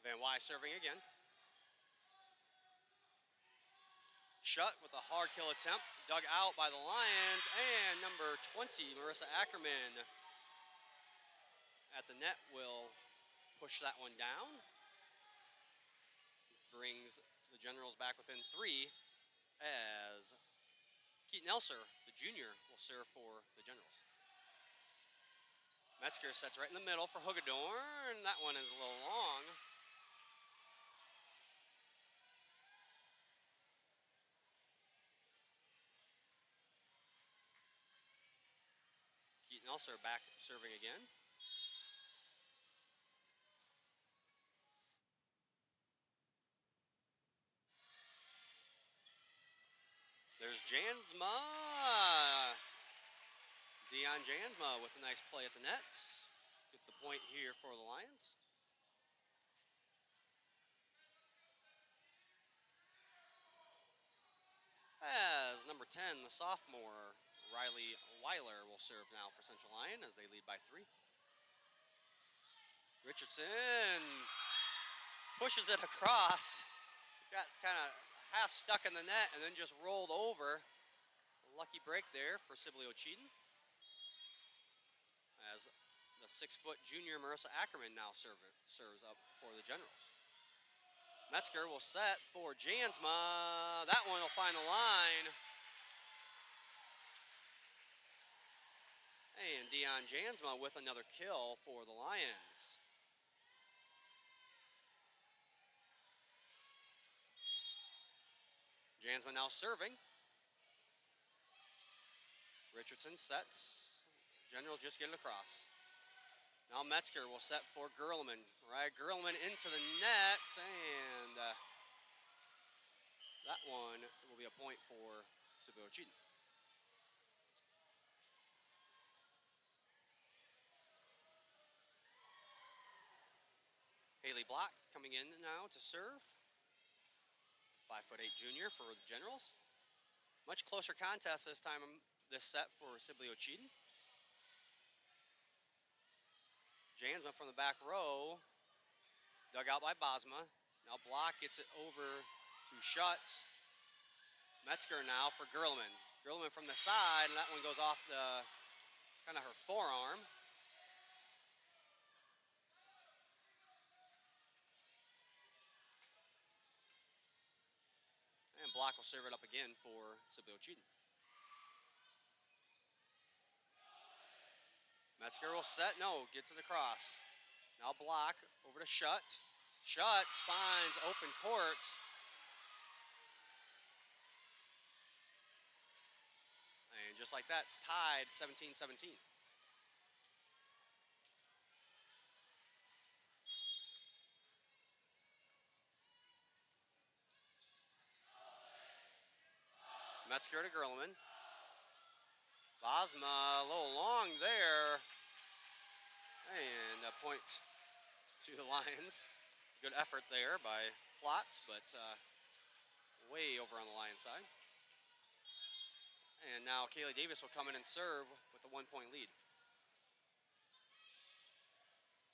Van Wy serving again. Shut with a hard kill attempt. Dug out by the Lions. And number 20, Marissa Ackerman, at the net will push that one down. Brings the Generals back within 3 as Keaton Elser, the junior, will serve for the Generals. Metzger sets right in the middle for Hagedorn. That one is a little long. Keaton Elser back serving again. There's Jansma. Dion Jansma with a nice play at the net. Get the point here for the Lions. As number 10, the sophomore, Riley Weiler, will serve now for Central Lyon as they lead by 3. Richardson pushes it across. Got kind of half stuck in the net and then just rolled over. A lucky break there for Sibley-Ocheyedan. As the 6-foot junior Marissa Ackerman now serves up for the Generals. Metzger will set for Jansma. That one will find the line. And Dion Jansma with another kill for the Lions. Jansma now serving. Richardson sets. Generals just get it across. Now Metzger will set for Gerlman. Right, Gerlman into the net, and that one will be a point for Sibley-Ocheyedan. Haley Block coming in now to serve. 5'8" junior for the Generals. Much closer contest this time, this set for Sibley-Ocheyedan. Jansma from the back row. Dug out by Bosma. Now Block gets it over to Schutz. Metzger now for Gerlman. Gerlman from the side, and that one goes off the kind of her forearm. And Block will serve it up again for Sibley-Ocheyedan. Metzger will set, no, gets it across. Now Block over to Schutz. Schutz finds open court. And just like that, it's tied 17-17. Metzger to Gerlman. Bosma a little long there. And a point to the Lions. Good effort there by Plotz, but way over on the Lions side. And now Kaylee Davis will come in and serve with a 1-point lead.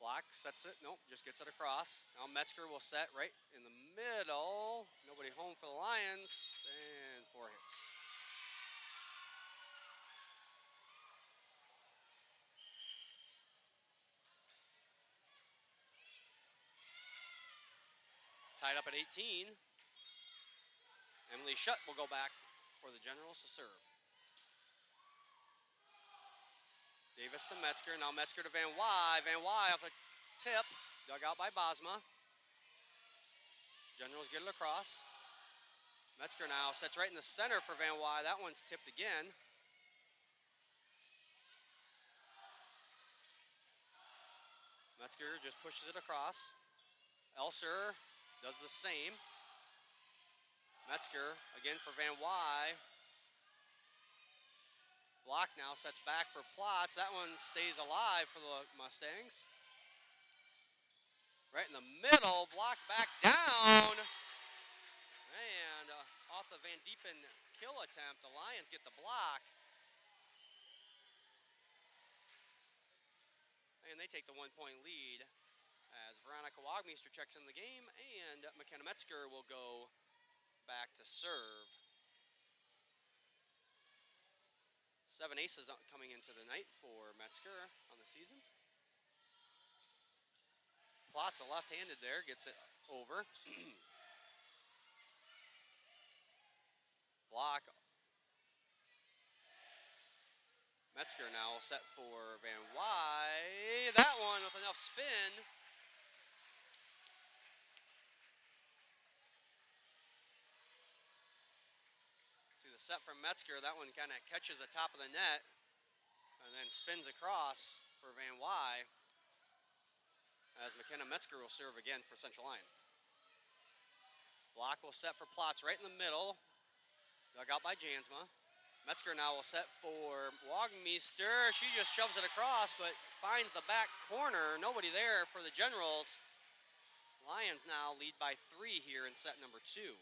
Block sets it, nope, just gets it across. Now Metzger will set right in the middle. Nobody home for the Lions, and 4 hits. Tied up at 18. Emily Schutt will go back for the Generals to serve. Davis to Metzger, now Metzger to Van Wy. Van Wy off a tip, dug out by Bosma. Generals get it across. Metzger now sets right in the center for Van Wy. That one's tipped again. Metzger just pushes it across. Elser does the same. Metzger again for Van Wy. Block now sets back for Plotz. That one stays alive for the Mustangs. Right in the middle, blocked back down. And off the Van Diepen kill attempt, the Lions get the block. And they take the 1-point lead as Veronica Wagmeister checks in the game, and McKenna Metzger will go back to serve. 7 aces coming into the night for Metzger on the season. Plotz, a left-handed there, gets it over. Block. Metzger now set for Van Wy. That one with enough spin. See the set from Metzger, that one kind of catches the top of the net and then spins across for Van Wy as McKenna Metzger will serve again for Central Lyon. Block will set for Plotz right in the middle, dug out by Jansma. Metzger now will set for Wagmeister. She just shoves it across but finds the back corner. Nobody there for the Generals. Lions now lead by 3 here in set number 2.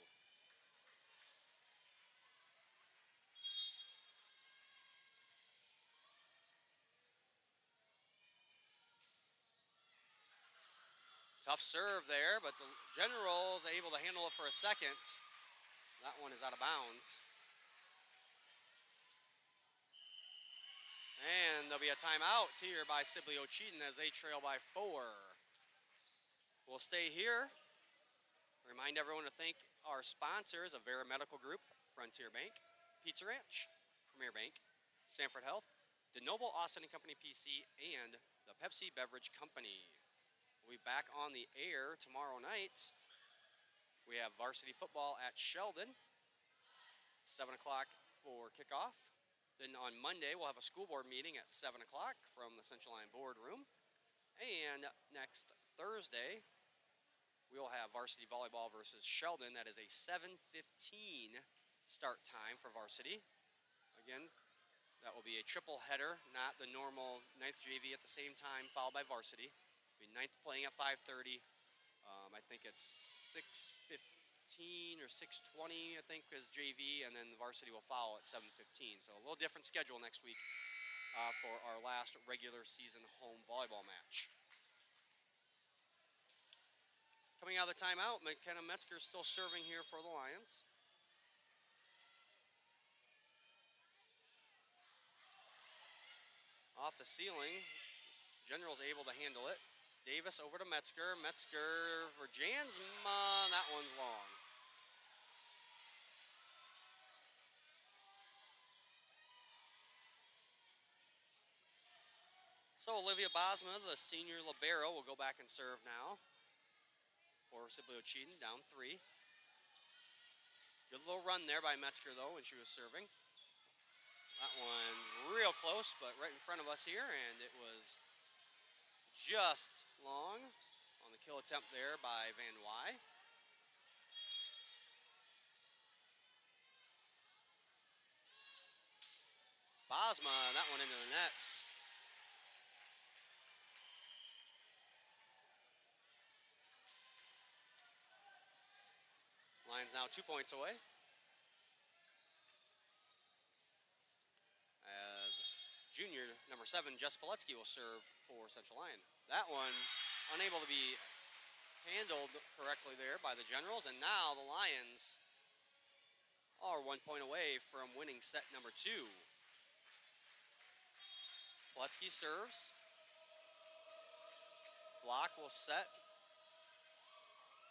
Tough serve there, but the Generals able to handle it for a second. That one is out of bounds. And there'll be a timeout here by Sibley-Ocheyedan as they trail by 4. We'll stay here. Remind everyone to thank our sponsors, Avera Medical Group, Frontier Bank, Pizza Ranch, Premier Bank, Sanford Health, DeNoble Austin & Company PC, and the Pepsi Beverage Company. We'll be back on the air tomorrow night. We have varsity football at Sheldon, 7 o'clock for kickoff. Then on Monday, we'll have a school board meeting at 7 o'clock from the Central Line boardroom. And next Thursday, we will have varsity volleyball versus Sheldon. That is a 7:15 start time for varsity. Again, that will be a triple header, not the normal 9th JV at the same time, followed by varsity. It'll be 9th playing at 5:30. I think it's 6:15 or 6:20, I think, is JV, and then the varsity will follow at 7:15. So a little different schedule next week for our last regular season home volleyball match. Coming out of the timeout, McKenna Metzger still serving here for the Lions. Off the ceiling, General's able to handle it. Davis over to Metzger. Metzger for Jansma. That one's long. So Olivia Bosma, the senior libero, will go back and serve now for Sibley-Ocheyedan, down 3. Good little run there by Metzger, though, when she was serving. That one real close, but right in front of us here, and it was just long on the kill attempt there by Van Wy. Bosma, that one into the nets. Lions now 2 points away. As junior number 7, Jess Poletsky, will serve for Central Lyon. That one unable to be handled correctly there by the Generals, and now the Lions are 1 point away from winning set number 2. Poletsky serves. Block will set.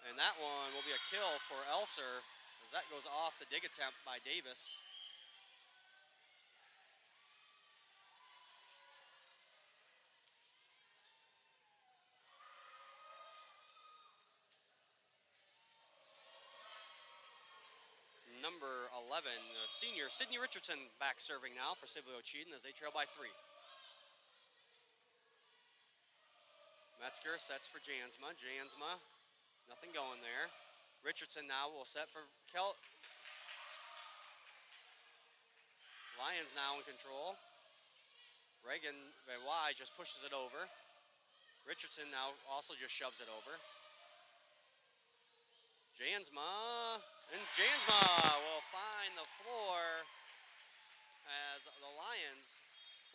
And that one will be a kill for Elser, as that goes off the dig attempt by Davis. Number 11, the senior Sydney Richardson, back serving now for Sibley-Ocheyedan as they trail by 3. Metzger sets for Jansma. Jansma, nothing going there. Richardson now will set for Lions now in control. Reagan Van Wy just pushes it over. Richardson now also just shoves it over. Jansma, and Jansma will find the floor as the Lions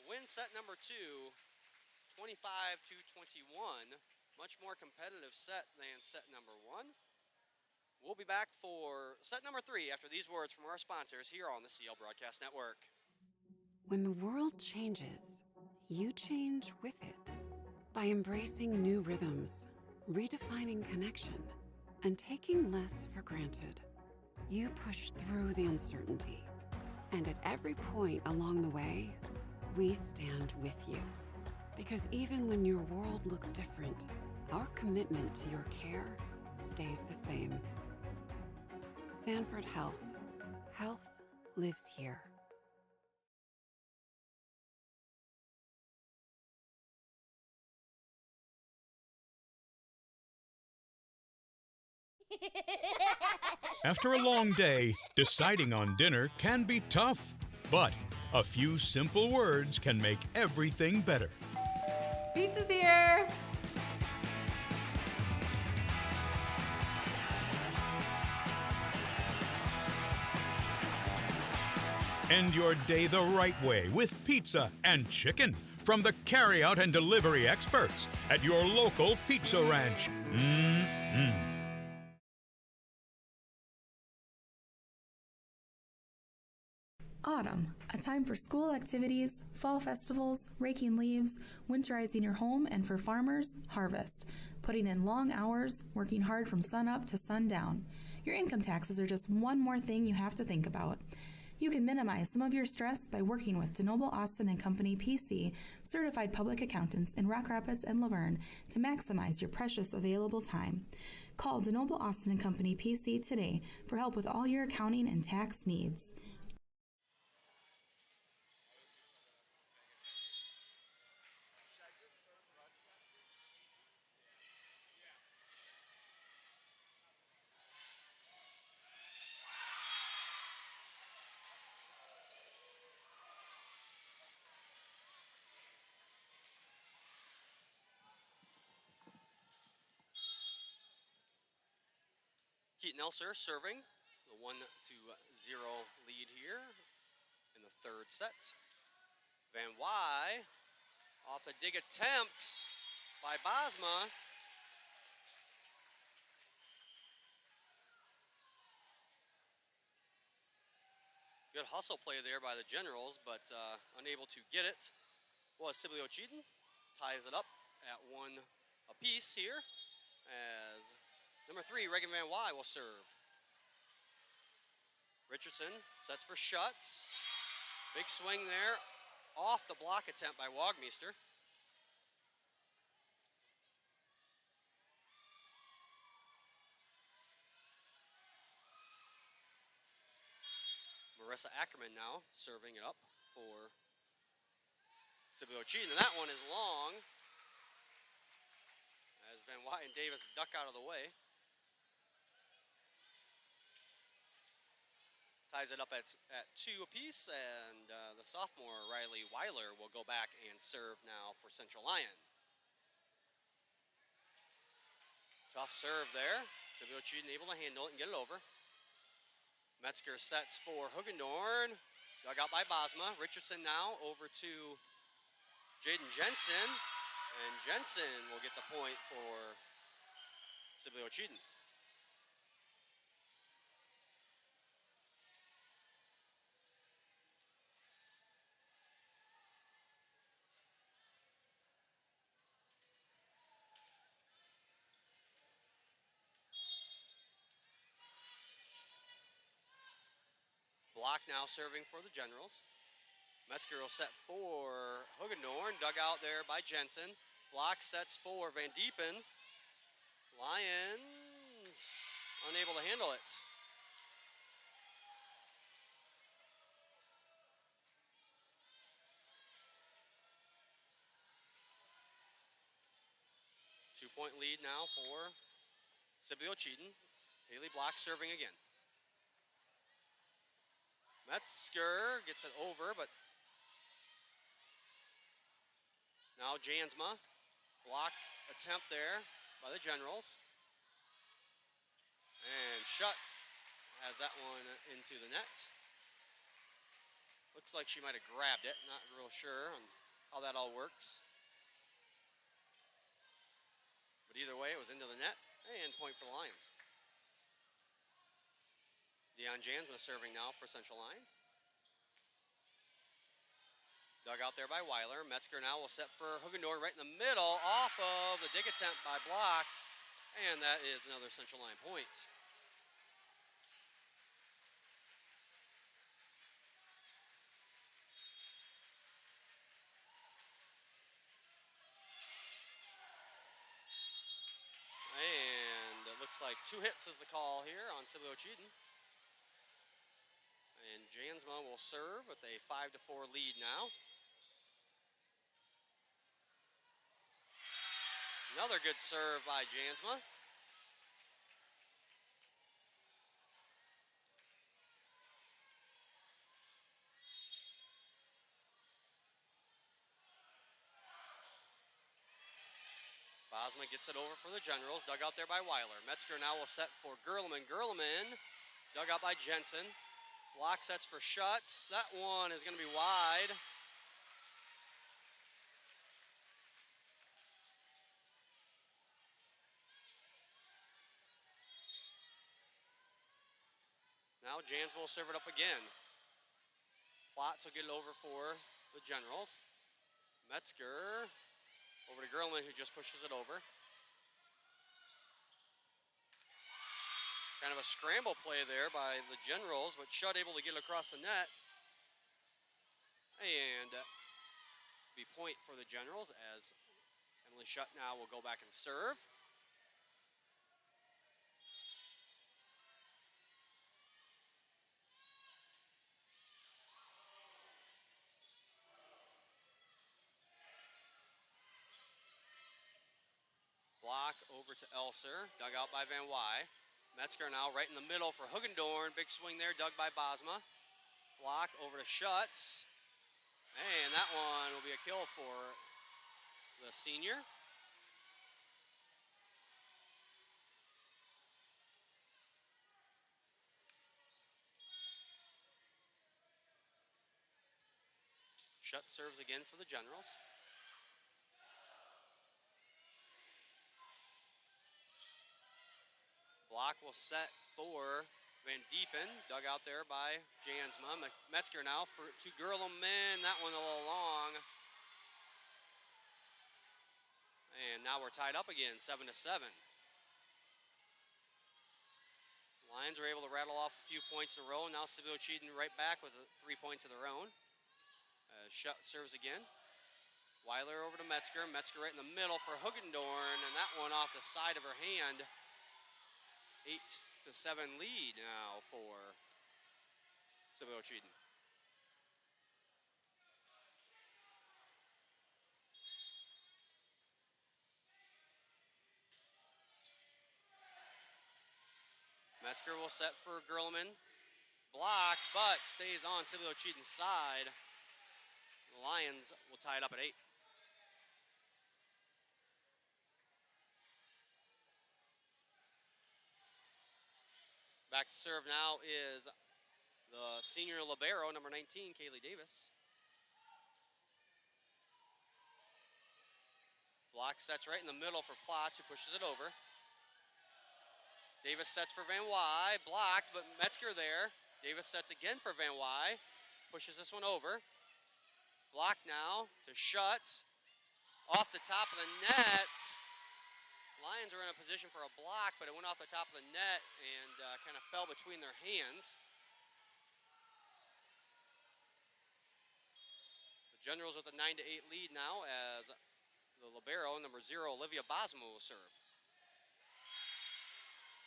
win set number 2, 25-21. Much more competitive set than set number 1. We'll be back for set number 3 after these words from our sponsors here on the CL Broadcast Network. When the world changes, you change with it. By embracing new rhythms, redefining connection, and taking less for granted, you push through the uncertainty. And at every point along the way, we stand with you. Because even when your world looks different, our commitment to your care stays the same. Sanford Health. Health lives here. After a long day, deciding on dinner can be tough, but a few simple words can make everything better. Pizza's here! End your day the right way with pizza and chicken from the carryout and delivery experts at your local pizza ranch. Autumn, a time for school activities, fall festivals, raking leaves, winterizing your home, and for farmers, harvest. Putting in long hours, working hard from sun up to sundown. Your income taxes are just one more thing you have to think about. You can minimize some of your stress by working with DeNoble Austin and Company PC, certified public accountants in Rock Rapids and Laverne to maximize your precious available time. Call DeNoble Austin and Company PC today for help with all your accounting and tax needs. Keaton Elser serving, the 1-0 lead here in the third set. Van Wy off the dig attempt by Bosma. Good hustle play there by the Generals, but unable to get it. Was Sibley-Ocheyedan ties it up at 1 apiece here as number 3, Reagan Van Wy will serve. Richardson sets for Schutz. Big swing there off the block attempt by Wagmeister. Marissa Ackerman now serving it up for Sibley-Ocheyedan, and that one is long as Van Wy and Davis duck out of the way. Ties it up at 2 apiece, and the sophomore Riley Weiler will go back and serve now for Central Lyon. Tough serve there. Sibley-Ocheyedan able to handle it and get it over. Metzger sets for Hugendorn. Dug out by Bosma. Richardson now over to Jaden Jensen. And Jensen will get the point for Sibley-Ocheyedan. Block now serving for the Generals. Metzger will set for Hugendorn. Dug out there by Jensen. Block sets for Van Diepen. Lions unable to handle it. Two-point lead now for Sibley-Ocheyedan. Haley Block serving again. Metzger gets it over, but now Jansma. Block attempt there by the Generals. And Schutt has that one into the net. Looks like she might have grabbed it. Not real sure on how that all works. But either way, it was into the net and point for the Lions. Deion Jansma serving now for Central Lyon. Dug out there by Weiler. Metzger now will set for Hugendorn right in the middle off of the dig attempt by Block. And that is another Central Lyon point. And it looks like 2 hits is the call here on Sibley-Ocheyedan. And Jansma will serve with a 5-4 lead now. Another good serve by Jansma. Bosma gets it over for the Generals. Dug out there by Weiler. Metzger now will set for Gerleman. Gerleman dug out by Jensen. Block sets for Schutz. That one is going to be wide. Now Jans will serve it up again. Plotz will get it over for the Generals. Metzger over to Gerleman, who just pushes it over. Kind of a scramble play there by the Generals, but Shutt able to get it across the net. And be point for the Generals as Emily Shutt now will go back and serve. Block over to Elser, dug out by Van Wy. Metzger now right in the middle for Hugendorn. Big swing there, dug by Bosma. Block over to Schutz. And that one will be a kill for the senior. Shutt serves again for the Generals. Block will set for Van Diepen, dug out there by Jansma. Metzger now to Gerleman. That one a little long. And now we're tied up again, 7-7. Lions are able to rattle off a few points in a row. Now Sibley-Ocheyedan right back with 3 points of their own. Shutt serves again. Weiler over to Metzger. Metzger right in the middle for Hugendorn, and that one off the side of her hand. 8-7 lead now for Sibley-Ocheyedan. Metzger will set for Gerleman. Blocked, but stays on Sibley-Ocheyedan's side. The Lions will tie it up at 8. Back to serve now is the senior libero, number 19, Kaylee Davis. Block sets right in the middle for Plotz, who pushes it over. Davis sets for Van Wy, blocked, but Metzger there. Davis sets again for Van Wy, pushes this one over. Blocked now to Schutz, off the top of the net. Lions were in a position for a block, but it went off the top of the net and kind of fell between their hands. The Generals with a 9-8 lead now as the libero, number 0, Olivia Bosma, will serve.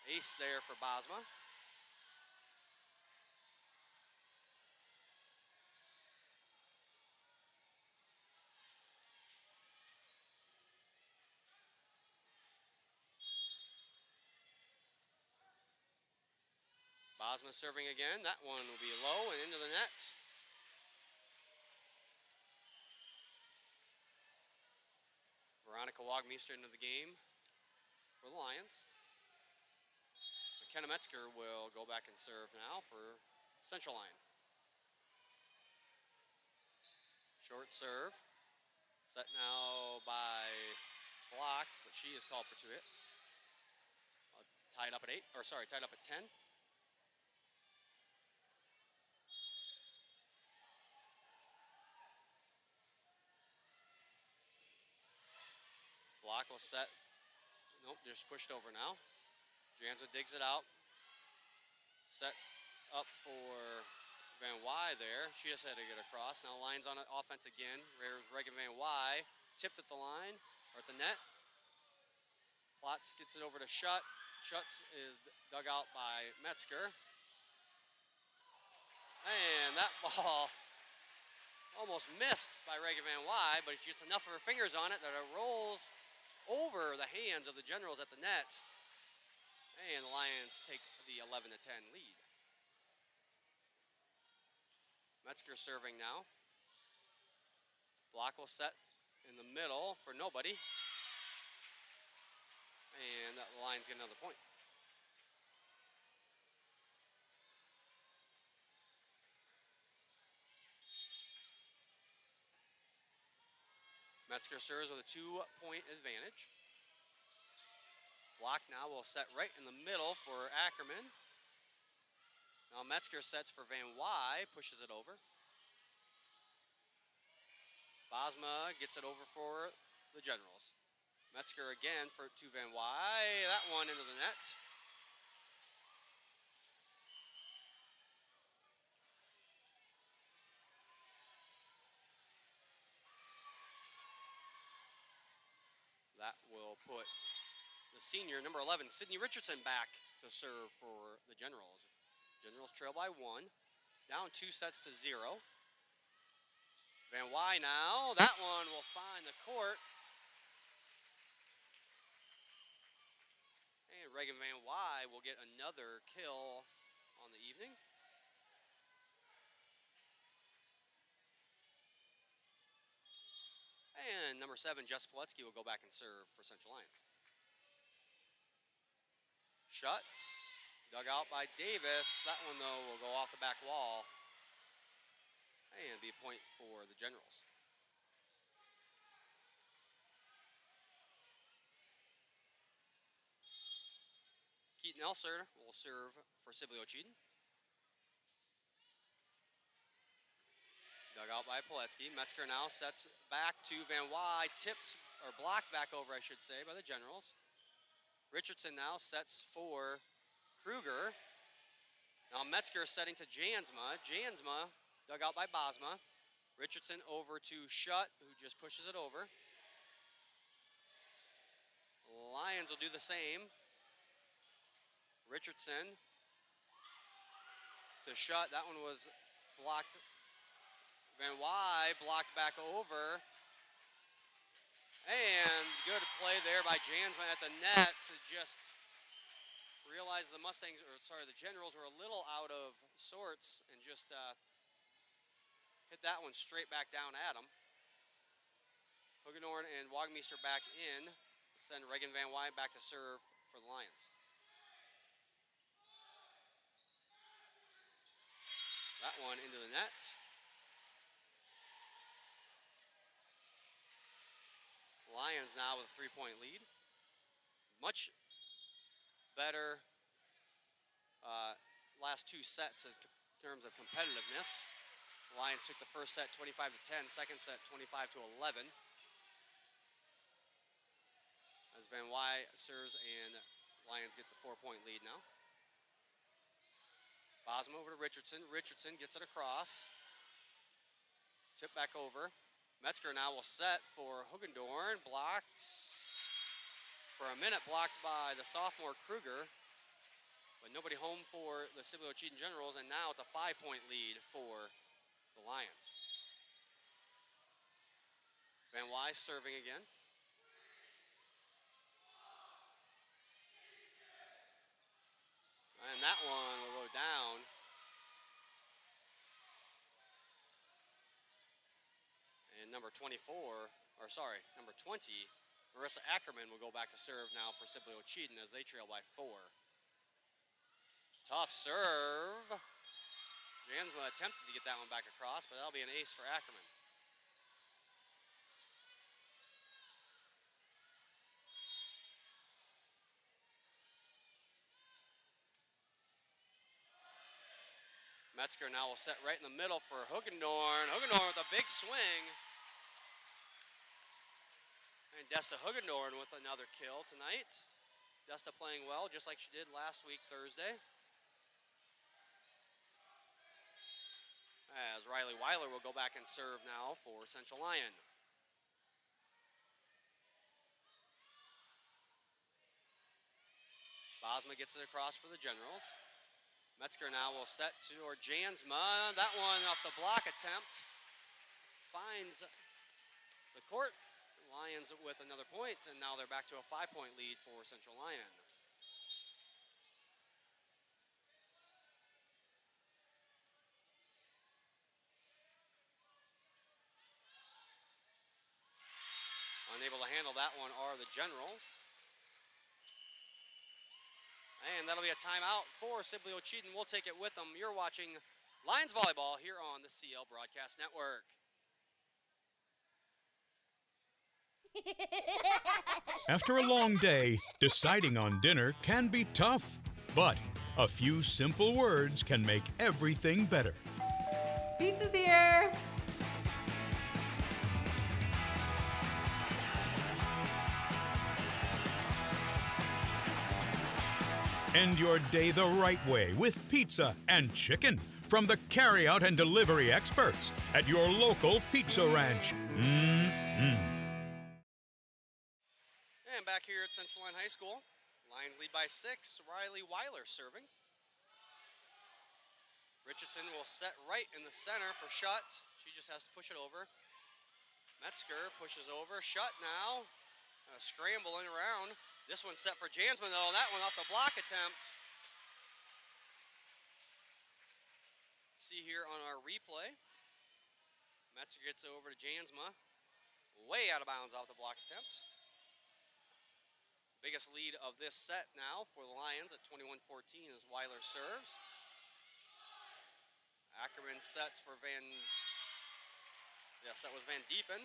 Ace there for Bosma. Bosma serving again. That one will be low and into the net. Veronica Wagmeister into the game for the Lions. McKenna Metzger will go back and serve now for Central Line. Short serve. Set now by Block, but she is called for 2 hits. Tied up at 8, or sorry, tied up at 10. Block will set. Nope, just pushed over now. Janza digs it out. Set up for Van Wy there. She just had to get across. Now Lions on offense again. There's Reagan Van Wy. Tipped at the line, or at the net. Plotz gets it over to Shutt. Schutz is dug out by Metzger. And that ball almost missed by Reagan Van Wy, but she gets enough of her fingers on it that it rolls over the hands of the Generals at the net. And the Lions take the 11-10 lead. Metzger serving now. Block will set in the middle for nobody. And the Lions get another point. Metzger serves with a 2-point advantage. Block now will set right in the middle for Ackerman. Now Metzger sets for Van Wy, pushes it over. Bosma gets it over for the Generals. Metzger again to Van Wy. That one into the net. that will put the senior, number 11, Sydney Richardson, back to serve for the Generals. Generals trail by 1, down 2-0. Van Wy now, that one will find the court. And Reagan Van Wy will get another kill on the evening. And number 7, Jess Poletsky, will go back and serve for Central Lyon. Shut. Dug out by Davis. That one, though, will go off the back wall. And be a point for the Generals. Keaton Elser will serve for Sibley-Ocheyedan. Dug out by Poletsky. Metzger now sets back to Van Wy. Tipped, or blocked back over, I should say, by the Generals. Richardson now sets for Kruger. Now Metzger setting to Jansma. Jansma dug out by Bosma. Richardson over to Shutt, who just pushes it over. Lions will do the same. Richardson to Shutt. That one was blocked. Van Wy blocked back over. And good play there by Jansma at the net to just realize the the Generals were a little out of sorts and just hit that one straight back down at them. Hoogenhorn and Wagmeister back in. Send Reagan Van Wy back to serve for the Lions. That one into the net. Lions now with a 3-point lead. Much better last two sets in terms of competitiveness. The Lions took the first set 25-10, second set 25-11. As Van Wy serves and Lions get the 4-point lead now. Bosma over to Richardson. Richardson gets it across. Tip back over. Metzger now will set for Hoogendorn. Blocked for a minute, blocked by the sophomore Kruger. But nobody home for the Sibley-Ocheyedan Generals, and now it's a 5-point lead for the Lions. Van Wy serving again. And that one will go down. And number 20, Marissa Ackerman will go back to serve now for Sibley-Ocheyedan as they trail by 4. Tough serve. Jansma attempted to get that one back across, but that'll be an ace for Ackerman. Metzger now will set right in the middle for Hoogendorn. Hoogendorn with a big swing. And Desta Hoogendorn with another kill tonight. Desta playing well, just like she did last week, Thursday. As Riley Weiler will go back and serve now for Central Lyon. Bosma gets it across for the Generals. Metzger now will set to Jansma. That one off the block attempt finds the court. Lions with another point, and now they're back to a 5-point lead for Central Lyon. Unable to handle that one are the Generals. And that'll be a timeout for Sibley-Ocheyedan. We'll take it with them. You're watching Lions Volleyball here on the CL Broadcast Network. After a long day, deciding on dinner can be tough. But a few simple words can make everything better. Pizza's here! End your day the right way with pizza and chicken from the carry-out and delivery experts at your local Pizza Ranch. And back here at Central Line High School, Lions lead by 6. Riley Weiler serving. Richardson will set right in the center for Shutt. She just has to push it over. Metzger pushes over. Shutt now scrambling around. This one's set for Jansma though. That one off the block attempt. See here on our replay. Metzger gets over to Jansma. Way out of bounds off the block attempt. Biggest lead of this set now for the Lions at 21-14 as Weiler serves. Ackerman sets for yes, that was Van Diepen,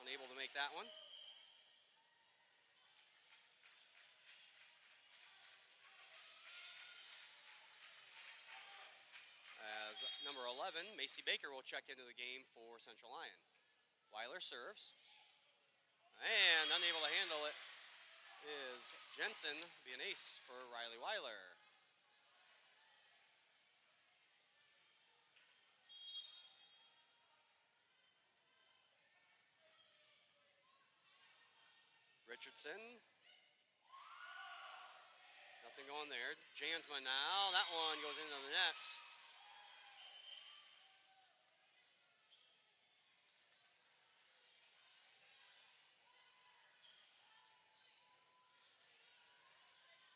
unable to make that one. As number 11, Macy Baker will check into the game for Central Lyon. Weiler serves. And unable to handle it is Jensen, be an ace for Riley Weiler. Richardson. Nothing going there. Jansma now. That one goes into the net.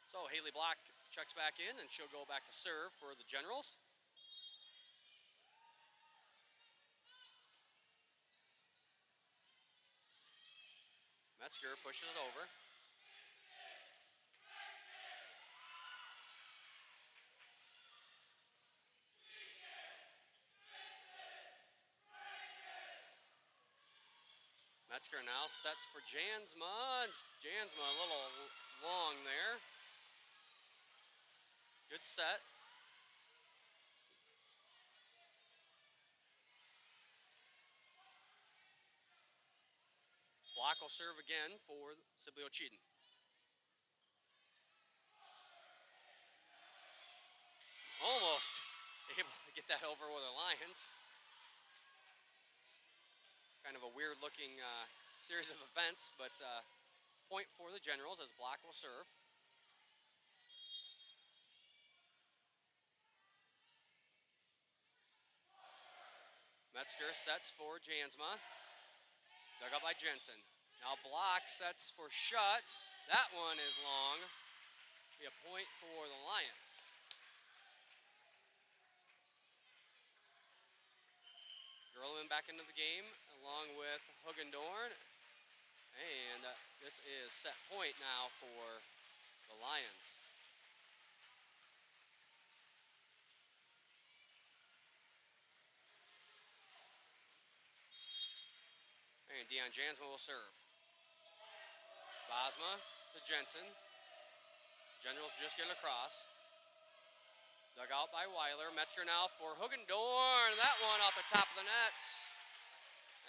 So Haley Block checks back in and she'll go back to serve for the Generals. Metzger pushes it over. Metzger now sets for Jansma. Jansma a little long there. Good set. Block will serve again for Sibley-Ocheyedan. Almost able to get that over with the Lions. Kind of a weird looking series of events, but point for the Generals as Block will serve. Metzger sets for Jansma. Dug up by Jensen. Now Block sets for Shutt. That one is long. Be a point for the Lions. Gerlman back into the game along with Hugendorn. And this is set point now for the Lions. And Deion Jansma will serve. Bosma to Jensen. Generals just getting across. Dug out by Weiler. Metzger now for Hugendorn. That one off the top of the net.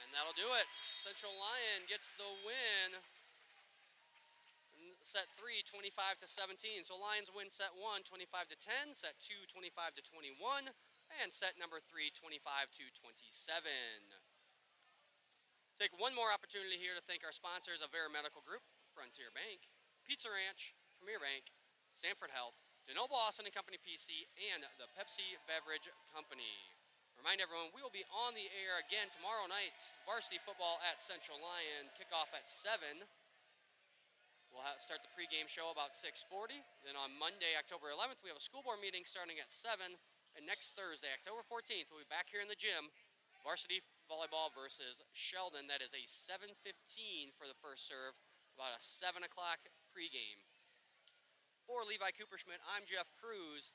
And that'll do it. Central Lyon gets the win. Set 3, 25-17. So Lions win set 1, 25-10. Set 2, 25-21. And set number 3, 25-27. Take one more opportunity here to thank our sponsors of Vera Medical Group, Frontier Bank, Pizza Ranch, Premier Bank, Sanford Health, DeNoble Austin & Company PC, and the Pepsi Beverage Company. Remind everyone, we will be on the air again tomorrow night. Varsity football at Central Lyon, kickoff at 7. We'll start the pregame show about 6:40. Then on Monday, October 11th, we have a school board meeting starting at 7. And next Thursday, October 14th, we'll be back here in the gym. Varsity volleyball versus Sheldon. That is a 7:15 for the first serve, about a 7 o'clock pregame. For Levi Cooperschmidt, I'm Jeff Cruz.